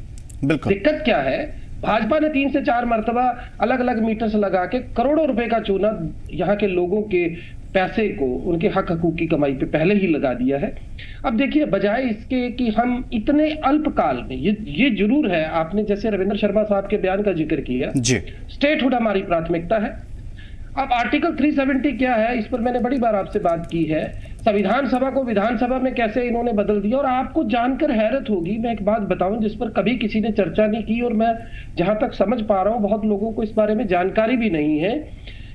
दिक्कत क्या है, भाजपा ने 3 से 4 मरतबा अलग अलग मीटर्स लगा के करोड़ों रुपए का चूना यहाँ के लोगों के पैसे को, उनके हक हकूक की कमाई पे पहले ही लगा दिया है। अब देखिए, बजाय इसके कि हम इतने अल्पकाल में, ये जरूर है, आपने जैसे रविंद्र शर्मा साहब के बयान का जिक्र किया, स्टेटहुड हमारी प्राथमिकता है। अब आर्टिकल 370 क्या है, इस पर मैंने बड़ी बार आपसे बात की है। संविधान सभा को विधानसभा में कैसे इन्होंने बदल दिया, और आपको जानकर हैरत होगी, मैं एक बात बताऊं जिस पर कभी किसी ने चर्चा नहीं की और मैं जहां तक समझ पा रहा हूं बहुत लोगों को इस बारे में जानकारी भी नहीं है,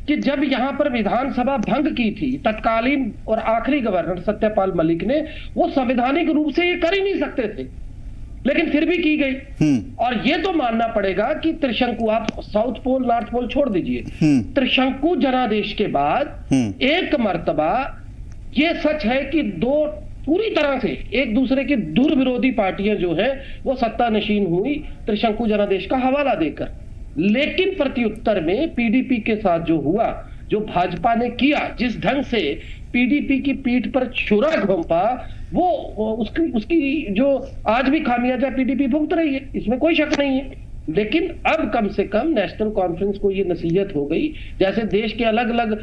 कि जब यहां पर विधानसभा भंग की थी तत्कालीन और आखिरी गवर्नर सत्यपाल मलिक ने, वो संवैधानिक रूप से ये कर ही नहीं सकते थे, लेकिन फिर भी की गई। और ये तो मानना पड़ेगा कि त्रिशंकु, आप साउथ पोल नॉर्थ पोल छोड़ दीजिए, त्रिशंकु जनादेश के बाद एक मर्तबा ये सच है कि 2 पूरी तरह से एक दूसरे की दुर्विरोधी पार्टियां जो है वो सत्ता नशीन हुई त्रिशंकु जनादेश का हवाला देकर। लेकिन प्रत्युत्तर में PDP के साथ जो हुआ, जो भाजपा ने किया, जिस ढंग से PDP की पीठ पर छुरा घोंपा, वो उसकी जो आज भी खामियाजा PDP भुगत रही है, इसमें कोई शक नहीं है। लेकिन अब कम से कम नेशनल कॉन्फ्रेंस को ये नसीहत हो गई, जैसे देश के अलग अलग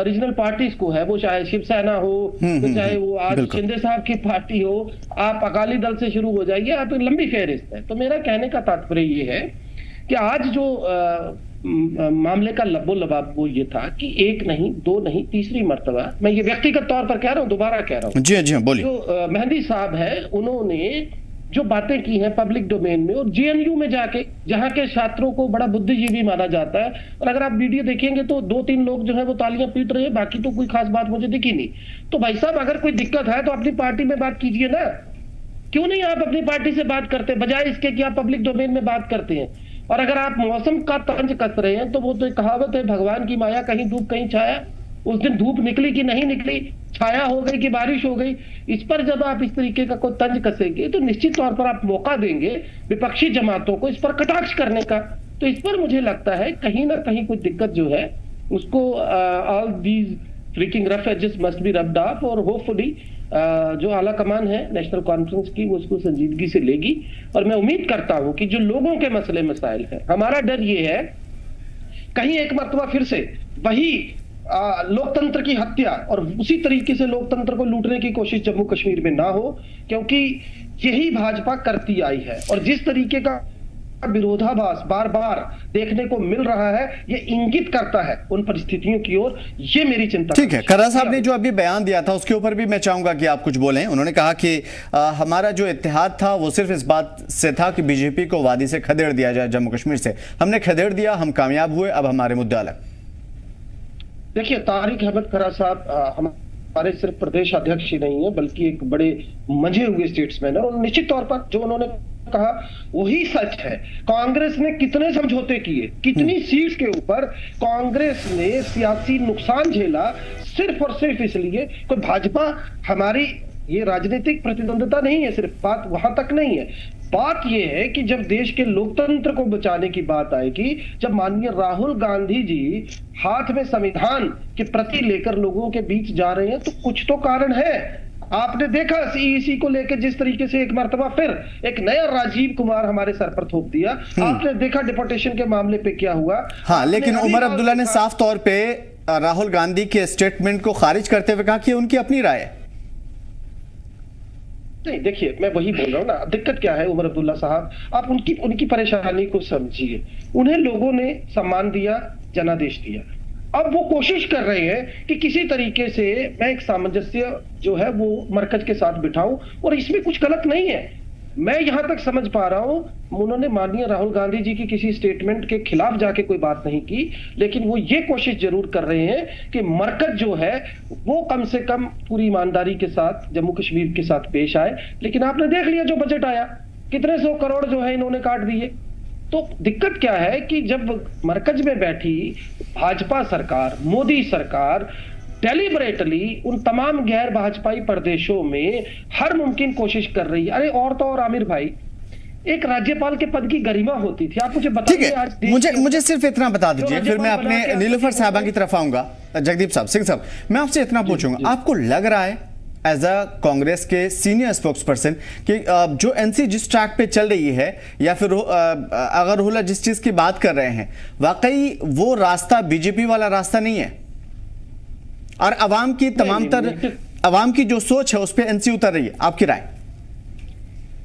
रीजनल पार्टीज को है, वो चाहे शिवसेना हो, तो चाहे वो आज शिंदे साहब की पार्टी हो, आप अकाली दल से शुरू हो जाइए, आप लंबी फहरिस्त है। तो मेरा कहने का तात्पर्य ये है कि आज जो मामले का लबो लबाब वो ये था कि एक नहीं, दो नहीं, तीसरी मर्तबा, मैं ये व्यक्तिगत तौर पर कह रहा हूँ, दोबारा कह रहा हूँ, जी बोलिए, जो मेहंदी साहब है उन्होंने जो बातें की हैं पब्लिक डोमेन में और जेएनयू में जाके, जहां के छात्रों को बड़ा बुद्धिजीवी माना जाता है, और अगर आप वीडियो देखेंगे तो 2-3 लोग जो है वो तालियां पीट रहे हैं, बाकी तो कोई खास बात मुझे दिखी नहीं। तो भाई साहब, अगर कोई दिक्कत है तो अपनी पार्टी में बात कीजिए ना, क्यों नहीं आप अपनी पार्टी से बात करते, बजाय इसके कि आप पब्लिक डोमेन में बात करते हैं। और अगर आप मौसम का तंज कस रहे हैं तो वो तो एक कहावत है, भगवान की माया, कहीं धूप कहीं छाया। उस दिन धूप निकली कि नहीं निकली, छाया हो गई कि बारिश हो गई, इस पर जब आप इस तरीके का कोई तंज कसेंगे तो निश्चित तौर पर आप मौका देंगे विपक्षी जमातों को इस पर कटाक्ष करने का। तो इस पर मुझे लगता है कहीं ना कहीं कोई दिक्कत जो है उसको all these freaking rough edges must be rubbed off, और होपफुली जो आला कमान है नेशनल कॉन्फ्रेंस की वो उसको संजीदगी से लेगी। और मैं उम्मीद करता हूं कि जो लोगों के मसले मसाइल है, हमारा डर ये है कहीं एक मर्तबा फिर से वही लोकतंत्र की हत्या और उसी तरीके से लोकतंत्र को लूटने की कोशिश जम्मू कश्मीर में ना हो, क्योंकि यही भाजपा करती आई है। और जिस तरीके का विरोधाभास बार बार देखने को मिल रहा है, ये इंगित करता है उन परिस्थितियों की ओर। ये मेरी चिंता। ठीक है, खर्रा साहब ने जो अभी बयान दिया था उसके ऊपर भी मैं चाहूंगा कि आप कुछ बोलें। उन्होंने कहा कि हमारा जो इत्तेहाद था वो सिर्फ इस बात से था कि बीजेपी को वादी से खदेड़ दिया जाए, जम्मू कश्मीर से हमने खदेड़ दिया, हम कामयाब हुए, अब हमारे मुद्दे अलग। देखिए, तारिक अहमद खर्रा साहब हमारे सिर्फ प्रदेश अध्यक्ष ही नहीं है बल्कि एक बड़े मंझे हुए स्टेट्समैन है, और निश्चित तौर पर जो उन्होंने कहा वही सच है। कांग्रेस ने कितने समझौते किए, कितनी सीट्स के ऊपर कांग्रेस ने सियासी नुकसान झेला, सिर्फ और सिर्फ इसलिए कोई भाजपा हमारी ये राजनीतिक प्रतिद्वंद्विता नहीं है, सिर्फ बात वहां तक नहीं है। बात यह है कि जब देश के लोकतंत्र को बचाने की बात आएगी, जब माननीय राहुल गांधी जी हाथ में संविधान के प्रति लेकर लोगों के बीच जा रहे हैं, तो कुछ तो कारण है। आपने देखा सीईसी को लेकर जिस तरीके से एक मर्तबा फिर एक नया राजीव कुमार हमारे सर पर थोप दिया, आपने देखा डिपोटेशन के मामले पे क्या हुआ। हाँ, लेकिन उमर अब्दुल्ला ने साफ तौर पे राहुल गांधी के स्टेटमेंट को खारिज करते हुए कहा कि उनकी अपनी राय है। नहीं, देखिए, मैं वही बोल रहा हूँ ना, दिक्कत क्या है उमर अब्दुल्ला साहब, आप उनकी परेशानी को समझिए। उन्हें लोगों ने सम्मान दिया, जनादेश दिया, अब वो कोशिश कर रहे हैं कि किसी तरीके से मैं एक सामंजस्य जो है वो मरकज के साथ बिठाऊं, और इसमें कुछ गलत नहीं है। मैं यहां तक समझ पा रहा हूं उन्होंने माननीय राहुल गांधी जी की किसी स्टेटमेंट के खिलाफ जाके कोई बात नहीं की, लेकिन वो ये कोशिश जरूर कर रहे हैं कि मरकज जो है वो कम से कम पूरी ईमानदारी के साथ जम्मू कश्मीर के साथ पेश आए। लेकिन आपने देख लिया जो बजट आया, कितने 100 करोड़ जो है इन्होंने काट दिए। तो दिक्कत क्या है कि जब मरकज में बैठी भाजपा सरकार, मोदी सरकार डेलिबरेटली उन तमाम गैर भाजपाई प्रदेशों में हर मुमकिन कोशिश कर रही है। अरे और तो और आमिर भाई, एक राज्यपाल के पद की गरिमा होती थी, आप मुझे बताइए। आज मुझे सिर्फ इतना बता दीजिए, फिर मैं अपने नीलूफर साहबा की तरफ आऊंगा। जगदीप साहब, सिंह साहब, मैं आपसे इतना पूछूंगा, आपको लग रहा है एज अ कांग्रेस के सीनियर स्पोक्स पर्सन कि जो एनसी जिस ट्रैक पे चल रही है, या फिर अगर हुला जिस चीज की बात कर रहे हैं, वाकई वो रास्ता बीजेपी वाला रास्ता नहीं है, और अवाम की अवाम की जो सोच है उस पर एनसी उतर रही है, आपकी राय?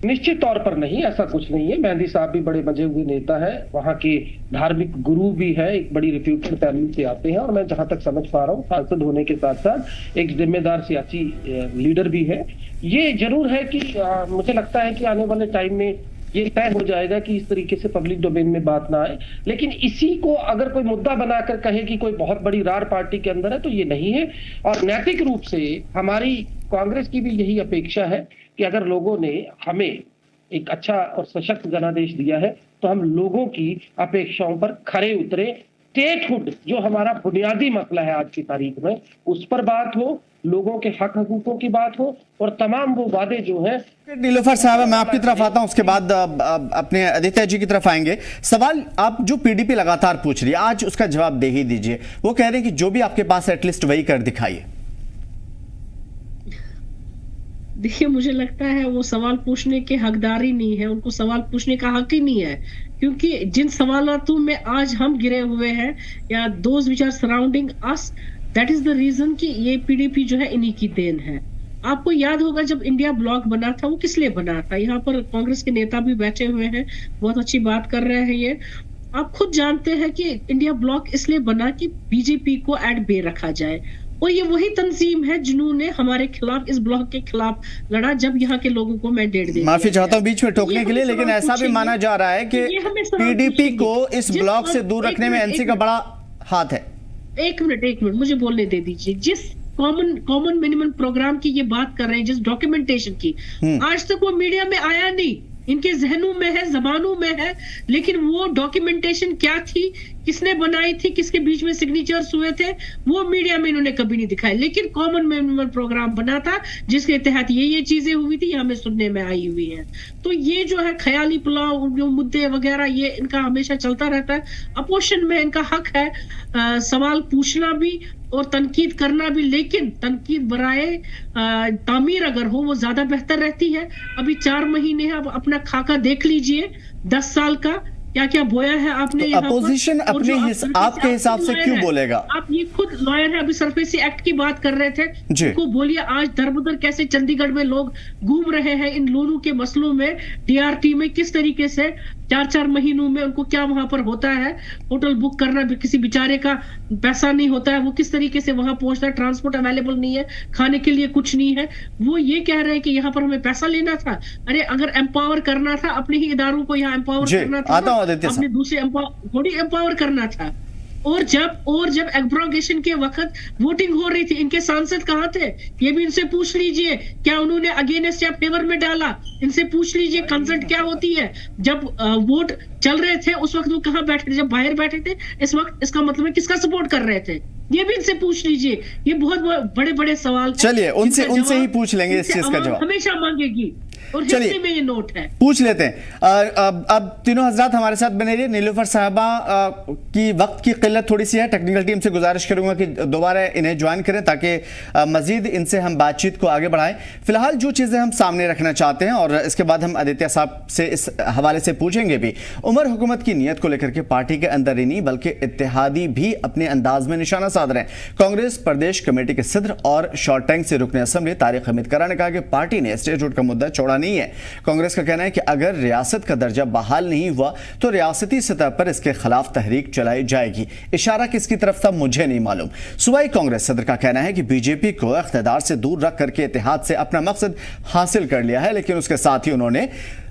निश्चित तौर पर नहीं, ऐसा कुछ नहीं है। मेहंदी साहब भी बड़े मजे हुए नेता है, वहां के धार्मिक गुरु भी है, एक बड़ी रिप्यूटेड फैमिली से आते हैं, और मैं जहां तक समझ पा रहा हूँ सांसद होने के साथ साथ एक जिम्मेदार सियासी लीडर भी है। ये जरूर है कि मुझे लगता है कि आने वाले टाइम में ये तय हो जाएगा कि इस तरीके से पब्लिक डोमेन में बात ना आए। लेकिन इसी को अगर कोई मुद्दा बनाकर कहे कि कोई बहुत बड़ी रार पार्टी के अंदर है, तो ये नहीं है। और नैतिक रूप से हमारी कांग्रेस की भी यही अपेक्षा है कि अगर लोगों ने हमें एक अच्छा और सशक्त जनादेश दिया है तो हम लोगों की अपेक्षाओं पर खरे उतरे। स्टेटहुड जो हमारा बुनियादी मसला है आज की तारीख में, उस पर बात हो, लोगों के हक हकूकों की बात हो, और तमाम वो वादे जो हैं। नीलूफर साहब, मैं आपकी तरफ आता हूं, उसके बाद अपने आदित्य जी की तरफ आएंगे। सवाल आप जो पीडीपी लगातार पूछ रही है, आज उसका जवाब दे ही दीजिए। वो कह रहे हैं कि जो भी आपके पास एटलीस्ट वही कर दिखाइए। देखिए, मुझे लगता है वो सवाल पूछने के हकदारी नहीं है, उनको सवाल पूछने का हक ही नहीं है, क्योंकि जिन सवालों में आज हम गिरे हुए हैं या those which are surrounding us, that is the reason कि ये पीडीपी जो है इन्हीं की देन है। आपको याद होगा जब इंडिया ब्लॉक बना था, वो किस लिए बना था? यहाँ पर कांग्रेस के नेता भी बैठे हुए हैं, बहुत अच्छी बात कर रहे हैं ये। आप खुद जानते हैं कि इंडिया ब्लॉक इसलिए बना कि बीजेपी को एट बे रखा जाए, और ये वही तंजीम है जिन्होंने हमारे खिलाफ, इस ब्लॉक के खिलाफ लड़ा जब यहाँ के लोगों को मैंडेट दे दिया। माफी चाहता हूँ बीच में टोकने के लिए, लेकिन ऐसा भी माना जा रहा है कि पीडीपी को इस ब्लॉक से दूर रखने में एनसी का बड़ा हाथ है। एक मिनट मुझे बोलने दे दीजिए। जिस कॉमन मिनिमम प्रोग्राम की ये बात कर रहे हैं, जिस डॉक्यूमेंटेशन की, आज तक वो मीडिया में आया नहीं, इनके जहनों में है, जबानों में है, लेकिन वो डॉक्यूमेंटेशन क्या थी, किसने बनाई थी, किसके बीच में सिग्नेचर्स हुए थे, वो मीडिया में इन्होंने कभी नहीं दिखाया। लेकिन कॉमन मिनिमम प्रोग्राम बना था जिसके तहत ये चीजें हुई थी, हमें सुनने में आई हुई है। तो ये जो है ख्याली पुलाव, जो मुद्दे वगैरह, ये इनका हमेशा चलता रहता है। अपोजिशन में इनका हक है सवाल पूछना भी और तनकीद करना भी, लेकिन तनकीद बराए तामीर अगर हो वो ज्यादा बेहतर रहती है। अभी 4 महीने है, अब अपना खाका देख लीजिए 10 साल का, क्या क्या बोया है आपने। तो अपोजिशन अपने आपके हिसाब से क्यों बोलेगा? आप ये खुद लॉयर है, अभी सरफेसी एक्ट की बात कर रहे थे, उनको बोलिए आज दरबदर कैसे चंडीगढ़ में लोग घूम रहे हैं इन लोनों के मसलों में, डीआरटी में किस तरीके से 4-4 महीनों में उनको क्या वहां पर होता है, होटल बुक करना भी किसी बेचारे का पैसा नहीं होता है, वो किस तरीके से वहां पहुंचता है, ट्रांसपोर्ट अवेलेबल नहीं है, खाने के लिए कुछ नहीं है। वो ये कह रहे हैं कि यहाँ पर हमें पैसा लेना था। अरे अगर एम्पावर करना था अपने ही इदारों को, यहाँ एम्पावर करना था, अपने दूसरे थोड़ी एम्पावर करना था। और जब एब्रोगेशन के वक्त वोटिंग हो रही थी, इनके सांसद कहाँ थे? ये भी इनसे पूछ लीजिए, क्या उन्होंने अगेंस्ट या फेवर में डाला? इनसे पूछ लीजिए कंसल्ट क्या होती है। जब वोट चल रहे थे उस वक्त वो कहाँ बैठे थे? जब बाहर बैठे थे। इस वक्त इसका मतलब है किसका सपोर्ट कर रहे थे? ये भी इनसे पूछ लीजिए। ये बहुत बड़े बड़े सवाल। चलिए उनसे ही पूछ लेंगे इस चीज का जवाब, हमेशा मांगेगी। और चलिए में ये नोट है, पूछ लेते हैं। अब तीनों हजरात हमारे साथ बने रहिए। नीलूफर साहबा की वक्त की किल्लत थोड़ी सी है, टेक्निकल टीम से गुजारिश करूंगा कि दोबारा इन्हें ज्वाइन करें ताकि मजीद इनसे हम बातचीत को आगे बढ़ाएं। फिलहाल जो चीजें हम सामने रखना चाहते हैं, और इसके बाद हम आदित्य साहब से इस हवाले से पूछेंगे भी। उमर हुकूमत की नीयत को लेकर के पार्टी के अंदर ही नहीं बल्कि इत्तेहादी भी अपने अंदाज में निशाना साध रहे हैं। कांग्रेस प्रदेश कमेटी के सदर और शॉर्ट टैंक से रुकने असेंबली तारिक हमीद करा ने कहा कि पार्टी ने स्टेटहुड का मुद्दा छोड़ा नहीं है। कांग्रेस का कहना है कि अगर रियासत का दर्जा बहाल नहीं हुआ तो रियासती सतह पर इसके खिलाफ तहरीक चलाई जाएगी। इशारा किसकी तरफ था मुझे नहीं मालूम। सूबाई कांग्रेस सदर का कहना है कि बीजेपी को इख्तियार से दूर रख करके इत्तेहाद से अपना मकसद हासिल कर लिया है, लेकिन उसके साथ ही उन्होंने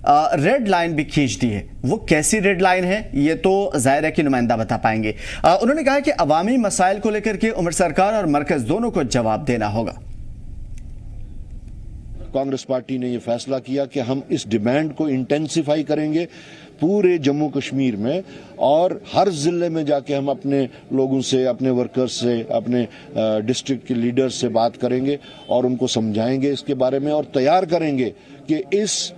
रेड लाइन भी खींच दी है। वो कैसी रेड लाइन है ये तो जाहिर है कि नुमाइंदा बता पाएंगे। उन्होंने कहा कि अवामी मसाइल को लेकर के उमर सरकार और मरकज दोनों को जवाब देना होगा। कांग्रेस पार्टी ने यह फैसला किया कि हम इस डिमांड को इंटेंसिफाई करेंगे पूरे जम्मू कश्मीर में, और हर जिले में जाके हम अपने लोगों से, अपने वर्कर्स से, अपने डिस्ट्रिक्ट के लीडर्स से बात करेंगे और उनको समझाएंगे इसके बारे में, और तैयार करेंगे कि इस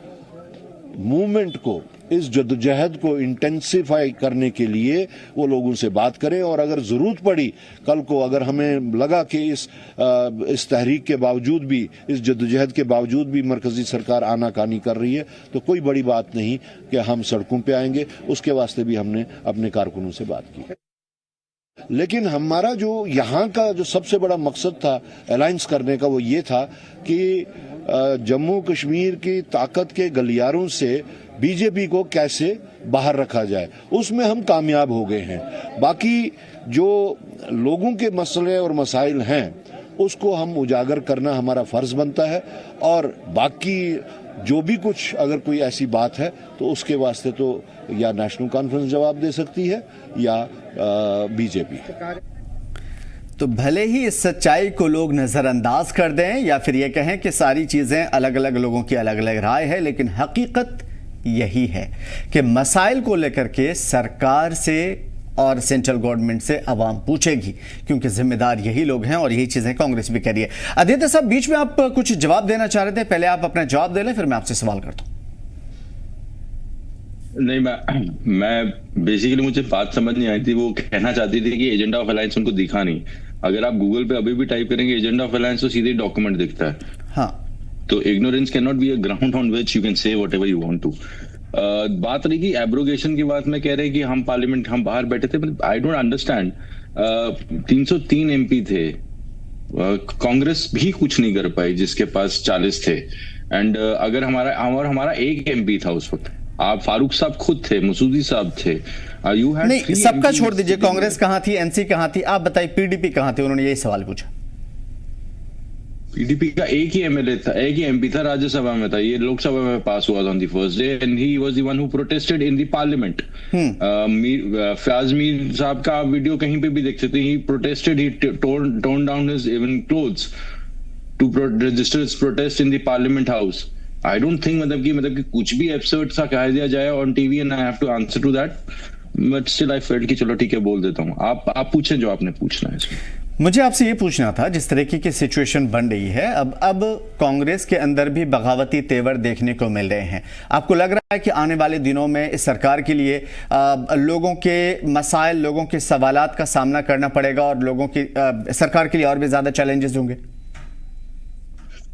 मूवमेंट को, इस जद्दोजहद को इंटेंसिफाई करने के लिए वो लोगों से बात करें। और अगर जरूरत पड़ी कल को, अगर हमें लगा कि इस तहरीक के बावजूद भी, इस जद्दोजहद के बावजूद भी मरकजी सरकार आनाकानी कर रही है, तो कोई बड़ी बात नहीं कि हम सड़कों पे आएंगे। उसके वास्ते भी हमने अपने कारकुनों से बात की। लेकिन हमारा जो यहाँ का जो सबसे बड़ा मकसद था अलायंस करने का, वो ये था कि जम्मू कश्मीर की ताकत के गलियारों से बीजेपी को कैसे बाहर रखा जाए। उसमें हम कामयाब हो गए हैं। बाकी जो लोगों के मसले और मसाइल हैं उसको हम उजागर करना हमारा फर्ज बनता है, और बाकी जो भी कुछ अगर कोई ऐसी बात है तो उसके वास्ते तो या नेशनल कॉन्फ्रेंस जवाब दे सकती है या बीजेपी। तो भले ही इस सच्चाई को लोग नजरअंदाज कर दें या फिर ये कहें कि सारी चीजें अलग अलग लोगों की अलग अलग राय है, लेकिन हकीकत यही है कि मसाइल को लेकर के सरकार से और सेंट्रल गवर्नमेंट से आवाम पूछेगी, क्योंकि जिम्मेदार यही लोग हैं और यही चीजें कांग्रेस भी कह रही है। आदित्य साहब, बीच में आप कुछ जवाब देना चाह रहे थे, पहले आप अपना जवाब दे लें, फिर मैं आपसे सवाल करता हूं। नहीं, मैं बेसिकली मुझे बात समझ नहीं आई थी। वो कहना चाहती थी कि एजेंडा ऑफ अलायंस उनको दिखा नहीं। अगर आप गूगल पे अभी भी टाइप करेंगे एजेंडा ऑफ अलायंस तो सीधे डॉक्यूमेंट दिखता है। हाँ, तो ignorance can not be a ground on which you can say whatever you want to. बात रही कि एब्रोगेशन की बात में कह रहे हैं कि हम पार्लियामेंट हम बाहर बैठे थे, आई डोंट अंडरस्टैंड। 303 एमपी थे, कांग्रेस भी कुछ नहीं कर पाई जिसके पास 40 थे। एंड अगर हमारा एक एमपी था उस वक्त, आप फारूक साहब खुद थे, मसूदी साहब थे, यू हैड नहीं, सबका छोड़ दीजिए, कांग्रेस कहां थी, एनसी कहां थी, आप बताइए पीडीपी कहां थी, उन्होंने यही सवाल पूछा। पीडीपी का एक ही एमएलए था, एक ही एमपी था, राज्यसभा में था, ये लोकसभा में पास हुआ on the first day and he was the one who protested in the parliament. Fayaz Mir साहब का आप वीडियो कहीं पे भी देख सकते हैं, he protested, he tone down his even clothes to register his protest in the parliament house. I don't think मतलब कि कुछ भी एब्सर्ड सा कह दिया जाए on TV and I have to answer to that, but still I felt कि चलो ठीक है बोल देता हूं। आप पूछें जो आपने पूछना है इसमें। मुझे आपसे ये पूछना था, जिस तरीके की सिचुएशन बन रही है अब कांग्रेस के अंदर भी बगावती तेवर देखने को मिल रहे हैं, आपको लग रहा है कि आने वाले दिनों में इस सरकार के लिए लोगों के मसाइल, लोगों के सवालात का सामना करना पड़ेगा और लोगों की सरकार के लिए और भी ज्यादा चैलेंजेस होंगे?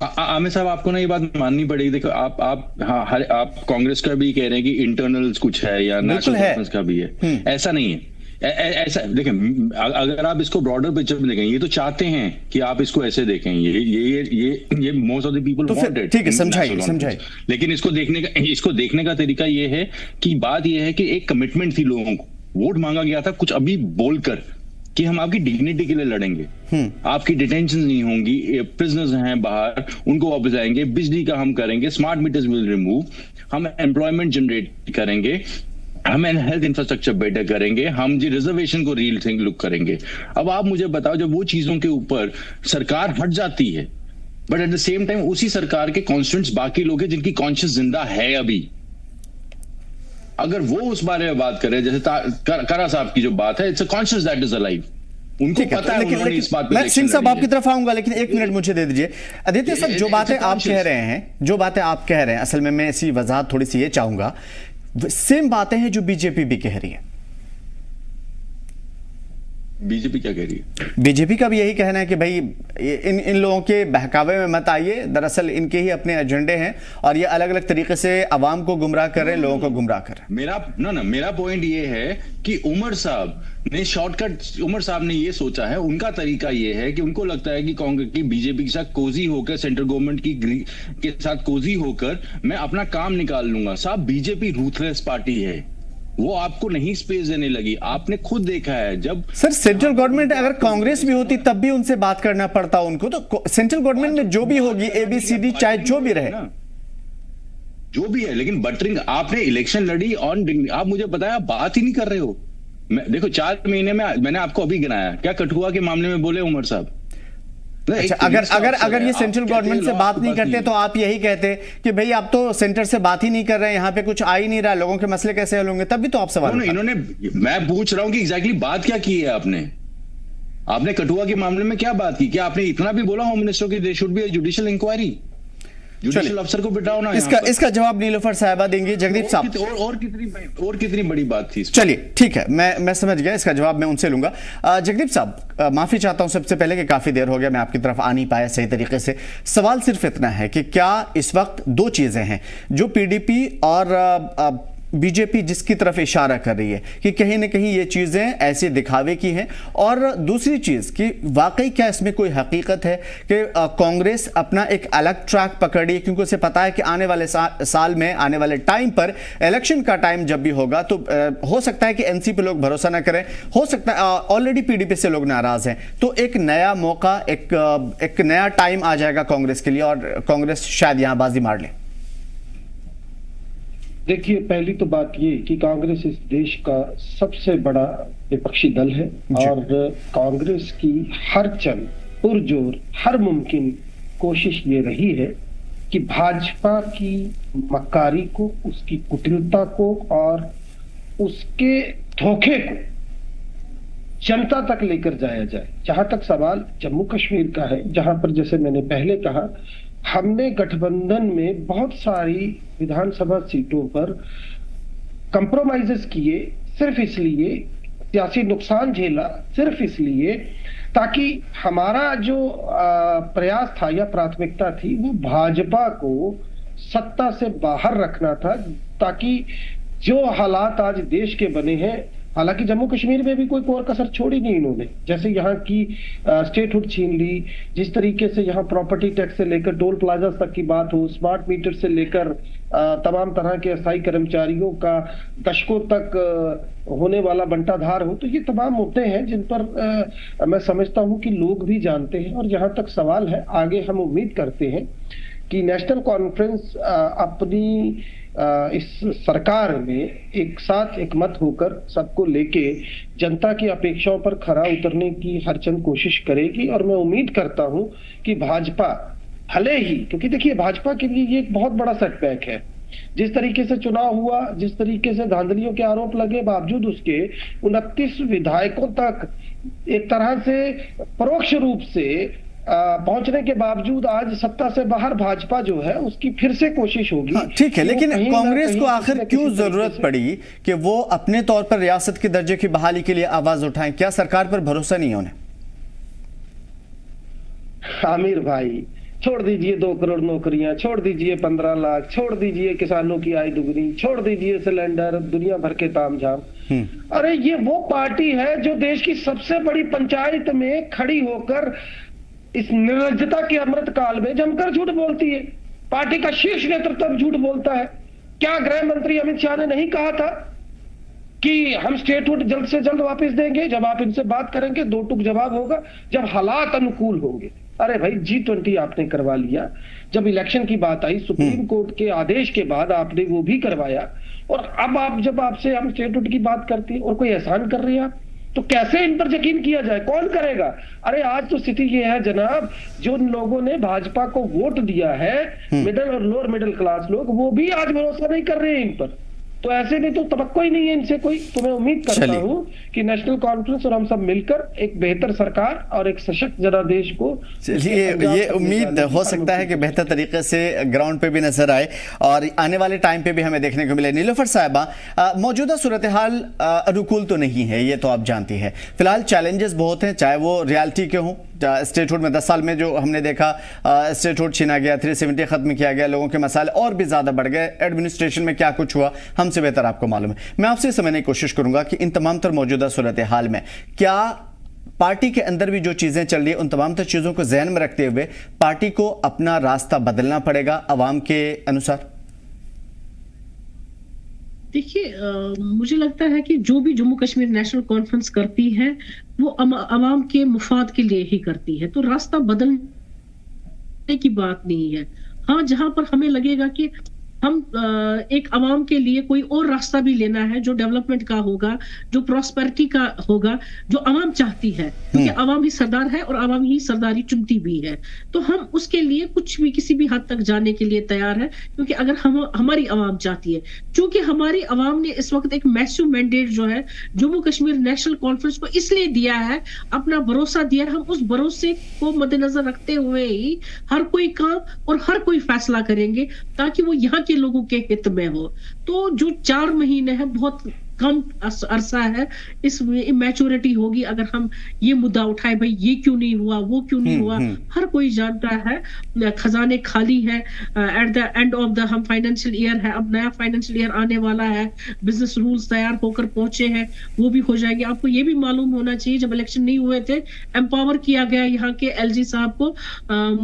आमिर साहब, आपको ना ये बात माननी पड़ेगी। देखो आप कांग्रेस का भी कह रहे हैं कि इंटरनल्स कुछ है या नेशनल कॉन्फ्रेंस का भी है, ऐसा नहीं है। ऐसा देखें, अगर आप इसको ब्रॉडर पिक्चर में देखें, ये तो चाहते हैं कि आप इसको ऐसे देखें, ये most of the people want it. ठीक है, समझाइए। लेकिन इसको देखने का तरीका ये है कि बात ये है कि एक कमिटमेंट थी लोगों को, वोट मांगा गया था कुछ अभी बोलकर कि हम आपकी डिग्निटी के लिए लड़ेंगे, आपकी डिटेंशन नहीं होंगी, प्रिजनर्स हैं बाहर उनको वापस आएंगे, बिजली का हम करेंगे, स्मार्ट मीटर्स विल रिमूव, हम एम्प्लॉयमेंट जनरेट करेंगे, हम हेल्थ इंफ्रास्ट्रक्चर बेटर करेंगे, हम जी रिजर्वेशन को रील थिंग लुक करेंगे। अब आप मुझे बताओ, जब वो चीजों के ऊपर सरकार हट जाती है, but at the same time उसी सरकार के कॉन्स्टिट्यूएंट्स बाकी लोग हैं जिनकी कॉन्शियस जिंदा है अभी, अगर वो उस बारे में बात करें, जैसे करा साहब की जो बात है, it's a conscious that is alive, उनको पता है, उन्होंने इस बात पे। मैं सिंह साहब आपकी तरफ आऊंगा, लेकिन एक मिनट मुझे दे दीजिए। आदित्य साहब, जो बातें आप कह रहे हैं, असल में मैं इसी वजाहत थोड़ी सी ये चाहूंगा, सेम बातें हैं जो बीजेपी भी कह रही है। बीजेपी क्या कह रही है? बीजेपी का भी यही कहना है कि भाई इन लोगों के बहकावे में मत आइए, दरअसल इनके ही अपने एजेंडे हैं और ये अलग अलग तरीके से अवाम को गुमराह कर रहे हैं, लोगों को गुमराह कर रहे हैं। मेरा पॉइंट ये है कि उमर साहब ने शॉर्टकट, उमर साहब ने ये सोचा है, उनका तरीका ये है कि उनको लगता है कि कांग्रेस की बीजेपी के साथ कोजी होकर, सेंट्रल गवर्नमेंट के साथ कोजी होकर मैं अपना काम निकाल लूंगा। साहब, बीजेपी रूथलेस पार्टी है, वो आपको नहीं स्पेस देने लगी, आपने खुद देखा है। जब सर सेंट्रल गवर्नमेंट अगर कांग्रेस भी होती तब भी उनसे बात करना पड़ता उनको, तो सेंट्रल गवर्नमेंट में जो भी होगी, ABCD चाहे जो भी रहे, जो भी है, लेकिन बटरिंग आपने इलेक्शन लड़ी ऑन, आप मुझे बताया, आप बात ही नहीं कर रहे हो। देखो 4 महीने में मैंने आपको अभी गिनाया, क्या कठुआ के मामले में बोले उमर साहब? अच्छा, अगर ये सेंट्रल गवर्नमेंट से बात नहीं करते तो आप यही कहते कि भाई आप तो सेंटर से बात ही नहीं कर रहे हैं, यहाँ पे कुछ आ ही नहीं रहा, लोगों के मसले कैसे हल होंगे, तब भी तो आप सवाल इन्होंने, मैं पूछ रहा हूं कि एग्जैक्टली बात क्या की है आपने कठुआ के मामले में क्या बात की? क्या आपने इतना भी बोला होम मिनिस्टर की there should be a judicial inquiry, judicial अफसर को बिठाओ ना? इसका जवाब नीलोफर साहिबा देंगी। जगदीप साहब, और कितनी बड़ी बात थी? चलिए ठीक है, मैं समझ गया, इसका जवाब मैं उनसे लूंगा। जगदीप साहब, माफी चाहता हूं सबसे पहले कि काफी देर हो गया, मैं आपकी तरफ आ नहीं पाया सही तरीके से। सवाल सिर्फ इतना है कि क्या इस वक्त 2 चीजें हैं जो PDP और बीजेपी जिसकी तरफ इशारा कर रही है कि कहीं ना कहीं ये चीजें ऐसे दिखावे की हैं, और दूसरी चीज कि वाकई क्या इसमें कोई हकीकत है कि कांग्रेस अपना एक अलग ट्रैक पकड़ रही है, क्योंकि उसे पता है कि आने वाले साल में, आने वाले टाइम पर, इलेक्शन का टाइम जब भी होगा तो हो सकता है कि एनसी पे लोग भरोसा ना करें, हो सकता है ऑलरेडी PDP से लोग नाराज हैं, तो एक नया मौका, एक नया टाइम आ जाएगा कांग्रेस के लिए और कांग्रेस शायद यहां बाजी मार ले। देखिए, पहली तो बात ये कि कांग्रेस इस देश का सबसे बड़ा विपक्षी दल है और कांग्रेस की हर चल पुरजोर हर मुमकिन कोशिश ये रही है कि भाजपा की मक्कारी को, उसकी कुटिलता को और उसके धोखे को जनता तक लेकर जाया जाए। जहां तक सवाल जम्मू कश्मीर का है, जहां पर जैसे मैंने पहले कहा, हमने गठबंधन में बहुत सारी विधानसभा सीटों पर कंप्रोमाइजेस किए, सिर्फ इसलिए, सियासी नुकसान झेला सिर्फ इसलिए ताकि हमारा जो प्रयास था या प्राथमिकता थी वो भाजपा को सत्ता से बाहर रखना था, ताकि जो हालात आज देश के बने हैं, हालांकि जम्मू कश्मीर में भी कोई कोर कसर छोड़ी नहीं इन्होंने, जैसे यहाँ की स्टेटहुड छीन ली, जिस तरीके से यहाँ प्रॉपर्टी टैक्स से लेकर टोल प्लाजा तक की बात हो, स्मार्ट मीटर से लेकर तमाम तरह के अस्थायी कर्मचारियों का दशकों तक होने वाला बंटाधार हो, तो ये तमाम मुद्दे हैं जिन पर मैं समझता हूं कि लोग भी जानते हैं। और जहां तक सवाल है, आगे हम उम्मीद करते हैं कि नेशनल कॉन्फ्रेंस अपनी इस सरकार में एक साथ एक मत होकर सबको लेके जनता की अपेक्षाओं पर खरा उतरने की हर चंद कोशिश करेगी। और मैं उम्मीद करता हूं कि भाजपा भले ही, क्योंकि देखिए भाजपा के लिए ये एक बहुत बड़ा सेटबैक है, जिस तरीके से चुनाव हुआ, जिस तरीके से धांधलियों के आरोप लगे, बावजूद उसके 29 विधायकों तक एक तरह से परोक्ष रूप से पहुंचने के बावजूद आज सत्ता से बाहर भाजपा जो है उसकी फिर से कोशिश होगी। ठीक है, लेकिन कांग्रेस को आखिर क्यों जरूरत पड़ी कि वो अपने तौर पर रियासत के दर्जे की बहाली के लिए आवाज उठाएं? क्या सरकार पर भरोसा नहीं है उन्हें? आमिर भाई, छोड़ दीजिए 2 करोड़ नौकरियां, छोड़ दीजिए 15 लाख, छोड़ दीजिए किसानों की आय दुगनी, छोड़ दीजिए सिलेंडर, दुनिया भर के तामझाम। अरे ये वो पार्टी है जो देश की सबसे बड़ी पंचायत में खड़ी होकर इस निर्लज्जता के अमृत काल में जमकर झूठ बोलती है। पार्टी का शीर्ष नेतृत्व झूठ बोलता है। क्या गृह मंत्री अमित शाह ने नहीं कहा था कि हम स्टेटहुड जल्द से जल्द वापस देंगे? जब आप इनसे बात करेंगे 2 टूक जवाब होगा, जब हालात अनुकूल होंगे। अरे भाई, G20 आपने करवा लिया, जब इलेक्शन की बात आई सुप्रीम कोर्ट के आदेश के बाद आपने वो भी करवाया, और अब आप जब आपसे हम स्टेटहुड की बात करते हैं और कोई एहसान कर रहे हैं आप, तो कैसे इन पर यकीन किया जाए? कौन करेगा? अरे आज तो स्थिति ये है जनाब, जो लोगों ने भाजपा को वोट दिया है, मिडिल और लोअर मिडिल क्लास लोग, वो भी आज भरोसा नहीं कर रहे हैं इन पर। तो ऐसे में तो तवक्को ही नहीं है इनसे कोई। तो मैं उम्मीद करता हूं कि नेशनल कॉन्फ्रेंस और हम सब मिलकर एक बेहतर सरकार और एक सशक्त जनादेश को, ये उम्मीद हो सकता है कि बेहतर तरीके से ग्राउंड पे भी नजर आए और आने वाले टाइम पे भी हमें देखने को मिले। नीलोफर साहिबा, मौजूदा सूरत हाल अनुकूल तो नहीं है, ये तो आप जानती है। फिलहाल चैलेंजेस बहुत हैं, चाहे वो रियलिटी के हों, स्टेटहुड में 10 साल में जो हमने देखा स्टेटहुड छीना गया, 370 खत्म किया गया, लोगों के मसाले और भी ज्यादा बढ़ गए, एडमिनिस्ट्रेशन में क्या कुछ हुआ हमसे बेहतर आपको मालूम है। मैं आपसे समझने की कोशिश करूंगा कि इन तमाम तर मौजूदा सूरत हाल में क्या पार्टी के अंदर भी जो चीजें चल रही है उन तमाम तर चीजों को ज़हन में रखते हुए पार्टी को अपना रास्ता बदलना पड़ेगा अवाम के अनुसार? देखिए, मुझे लगता है कि जो भी जम्मू कश्मीर नेशनल कॉन्फ्रेंस करती है वो अवाम के मुफाद के लिए ही करती है, तो रास्ता बदलने की बात नहीं है। हाँ, जहां पर हमें लगेगा कि हम एक अवाम के लिए कोई और रास्ता भी लेना है जो डेवलपमेंट का होगा, जो प्रॉस्पेरिटी का होगा, जो अवाम चाहती है, क्योंकि अवाम ही सरदार है और अवाम ही सरदारी चुनती भी है। तो हम उसके लिए कुछ भी किसी भी हद तक जाने के लिए तैयार है, क्योंकि अगर हमारी अवाम चाहती है, क्योंकि हमारी अवाम ने इस वक्त एक मैसिव मैंडेट जो है जम्मू कश्मीर नेशनल कॉन्फ्रेंस को इसलिए दिया है, अपना भरोसा दिया है। हम उस भरोसे को मद्देनजर रखते हुए ही हर कोई काम और हर कोई फैसला करेंगे ताकि वो यहाँ के लोगों के हित में हो। तो जो 4 महीने है बहुत कम अरसा है, इसमें मैच्योरिटी होगी अगर हम ये मुद्दा उठाए, भाई ये क्यों नहीं हुआ, वो क्यों नहीं हुआ। हर कोई जानता है खजाने खाली है, at the end of the हम फाइनेंशियल ईयर है, अब नया फाइनेंशियल ईयर आने वाला है, बिजनेस रूल्स तैयार होकर पहुंचे हैं, वो भी हो जाएंगे। आपको ये भी मालूम होना चाहिए जब इलेक्शन नहीं हुए थे एम्पावर किया गया यहाँ के LG साहब को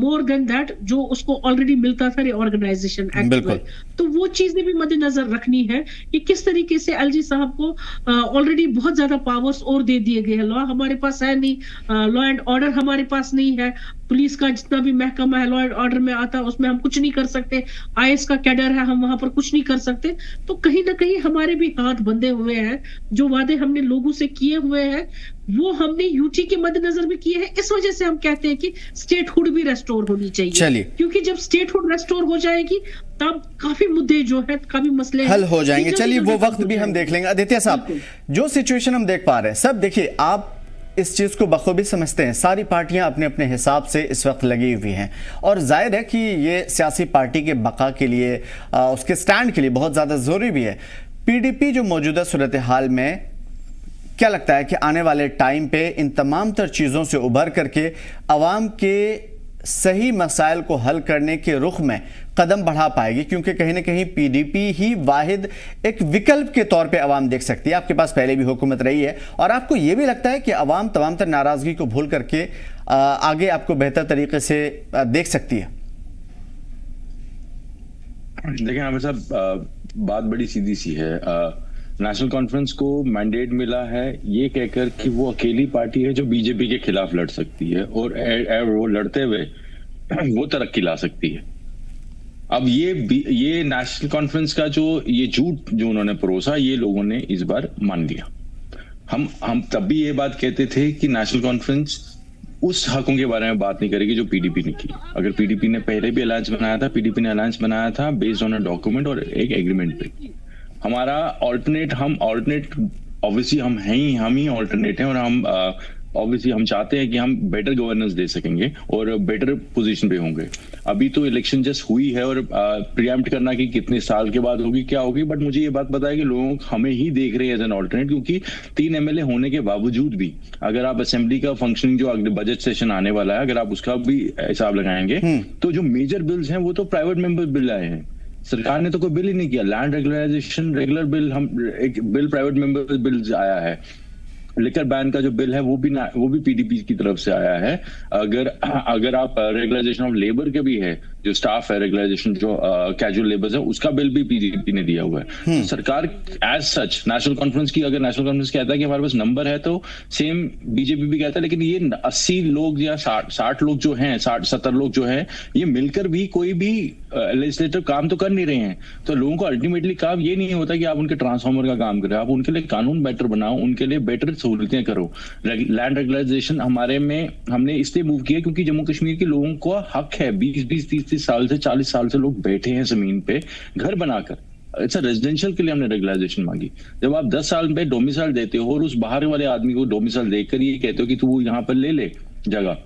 मोर देन दैट जो उसको ऑलरेडी मिलता था रिऑर्गेनाइजेशन एक्ट में। तो वो चीजें भी मद्देनजर रखनी है कि किस तरीके से LG साहब को ऑलरेडी बहुत ज्यादा पावर्स और दे दिए गए हैं। लॉ हमारे पास है नहीं, लॉ एंड ऑर्डर हमारे पास नहीं है, पुलिस का जितना भी महकमा है लॉ एंड ऑर्डर में आता है उसमें हम कुछ नहीं कर सकते, IAS का कैडर है हम वहां पर कुछ नहीं कर सकते। तो कहीं ना कहीं हमारे भी हाथ बंधे हुए हैं, जो वादे हमने लोगों से किए हुए हैं वो हमने यूटी के मद्देनजर भी किए हैं। इस वजह से हम कहते हैं कि स्टेटहुड भी रेस्टोर होनी चाहिए, क्योंकि जब स्टेटहुड रेस्टोर हो जाएगी तब काफी मुद्दे जो है, काफी मसले हल हो जाएंगे। चलिए वो वक्त भी हम देख लेंगे। आदित्य साहब, जो सिचुएशन हम देख पा रहे हैं, सब देखिए आप इस चीज को बखूबी समझते हैं, सारी पार्टियां अपने अपने हिसाब से इस वक्त लगी हुई हैं और जाहिर है कि ये सियासी पार्टी के बका के लिए, उसके स्टैंड के लिए बहुत ज्यादा जरूरी भी है। PDP जो मौजूदा सूरत हाल में क्या लगता है कि आने वाले टाइम पे इन तमाम तर चीज़ों से उभर करके अवाम के सही मसाइल को हल करने के रुख में कदम बढ़ा पाएगी? क्योंकि कहीं ना कहीं पीडीपी ही वाहिद एक विकल्प के तौर पे अवाम देख सकती है। आपके पास पहले भी हुकूमत रही है, और आपको ये भी लगता है कि अवाम तमाम तर नाराजगी को भूल करके आगे आपको बेहतर तरीके से देख सकती है? देखिए आमिर साहब, बात बड़ी सीधी सी है। नेशनल कॉन्फ्रेंस को मैंडेट मिला है ये कहकर कि वो अकेली पार्टी है जो बीजेपी के खिलाफ लड़ सकती है, और वो लड़ते हुए वो तरक्की ला सकती है। अब ये नेशनल कॉन्फ्रेंस का जो ये झूठ जो उन्होंने परोसा, ये लोगों ने इस बार मान लिया। हम तब भी ये बात कहते थे कि नेशनल कॉन्फ्रेंस उस हकों के बारे में बात नहीं करेगी जो पीडीपी ने की। अगर पीडीपी ने पहले भी अलायंस बनाया था, पीडीपी ने अलायंस बनाया था बेस्ड ऑन अ डॉक्यूमेंट और एक एग्रीमेंट पे। हमारा ऑल्टरनेट ऑब्वियसली हम ही ऑल्टरनेट हैं, और हम ऑब्वियसली हम चाहते हैं कि हम बेटर गवर्नेंस दे सकेंगे और बेटर पोजीशन पे होंगे। अभी तो इलेक्शन जस्ट हुई है, और प्रीएम्प्ट करना कि कितने साल के बाद होगी क्या होगी, बट मुझे ये बात पता है कि लोग हमें ही देख रहे हैं एज एन ऑल्टरनेट, क्योंकि 3 एमएलए होने के बावजूद भी अगर आप असेंबली का फंक्शनिंग जो अगले बजट सेशन आने वाला है, अगर आप उसका भी हिसाब लगाएंगे तो जो मेजर बिल्स हैं वो तो प्राइवेट मेंबर बिल आए हैं। सरकार ने तो कोई बिल ही नहीं किया। लैंड रेगुलराइजेशन रेगुलर बिल, एक बिल प्राइवेट मेंबर बिल आया है। लिकर बैन का जो बिल है वो भी पीडीपी की तरफ से आया है। अगर आप रेगुलाइजेशन ऑफ लेबर के भी है, जो स्टाफ है रेगुलाइजेशन जो कैजुअल लेबर्स है, उसका बिल भी पीडीपी ने दिया हुआ है। तो सरकार एज सच नेशनल कॉन्फ्रेंस की, अगर नेशनल कॉन्फ्रेंस कहता है कि हमारे पास नंबर है, तो सेम बीजेपी भी कहता है, लेकिन ये 80 लोग या 60 लोग जो हैं, 60-70 लोग जो हैं, ये मिलकर भी कोई भी लेजिस्लेटिव काम तो कर नहीं रहे हैं। तो लोगों को अल्टीमेटली काम ये नहीं होता कि आप उनके ट्रांसफार्मर का काम करें, आप उनके लिए कानून बेटर बनाओ, उनके लिए बेटर सहूलतें करो। लैंड रेगुलराइजेशन हमने इसलिए मूव किया क्योंकि जम्मू कश्मीर के लोगों को हक है, 20-20, 30-30 साल से, 40 साल से लोग बैठे हैं जमीन पे घर बनाकर। अच्छा, रेजिडेंशियल के लिए हमने रेगुलाइजेशन मांगी। जब आप 10 साल पे डोमिसाइल देते हो और उस बाहर वाले आदमी को डोमिसाइल देकर ये कहते हो कि तू यहाँ पर ले ले जगह,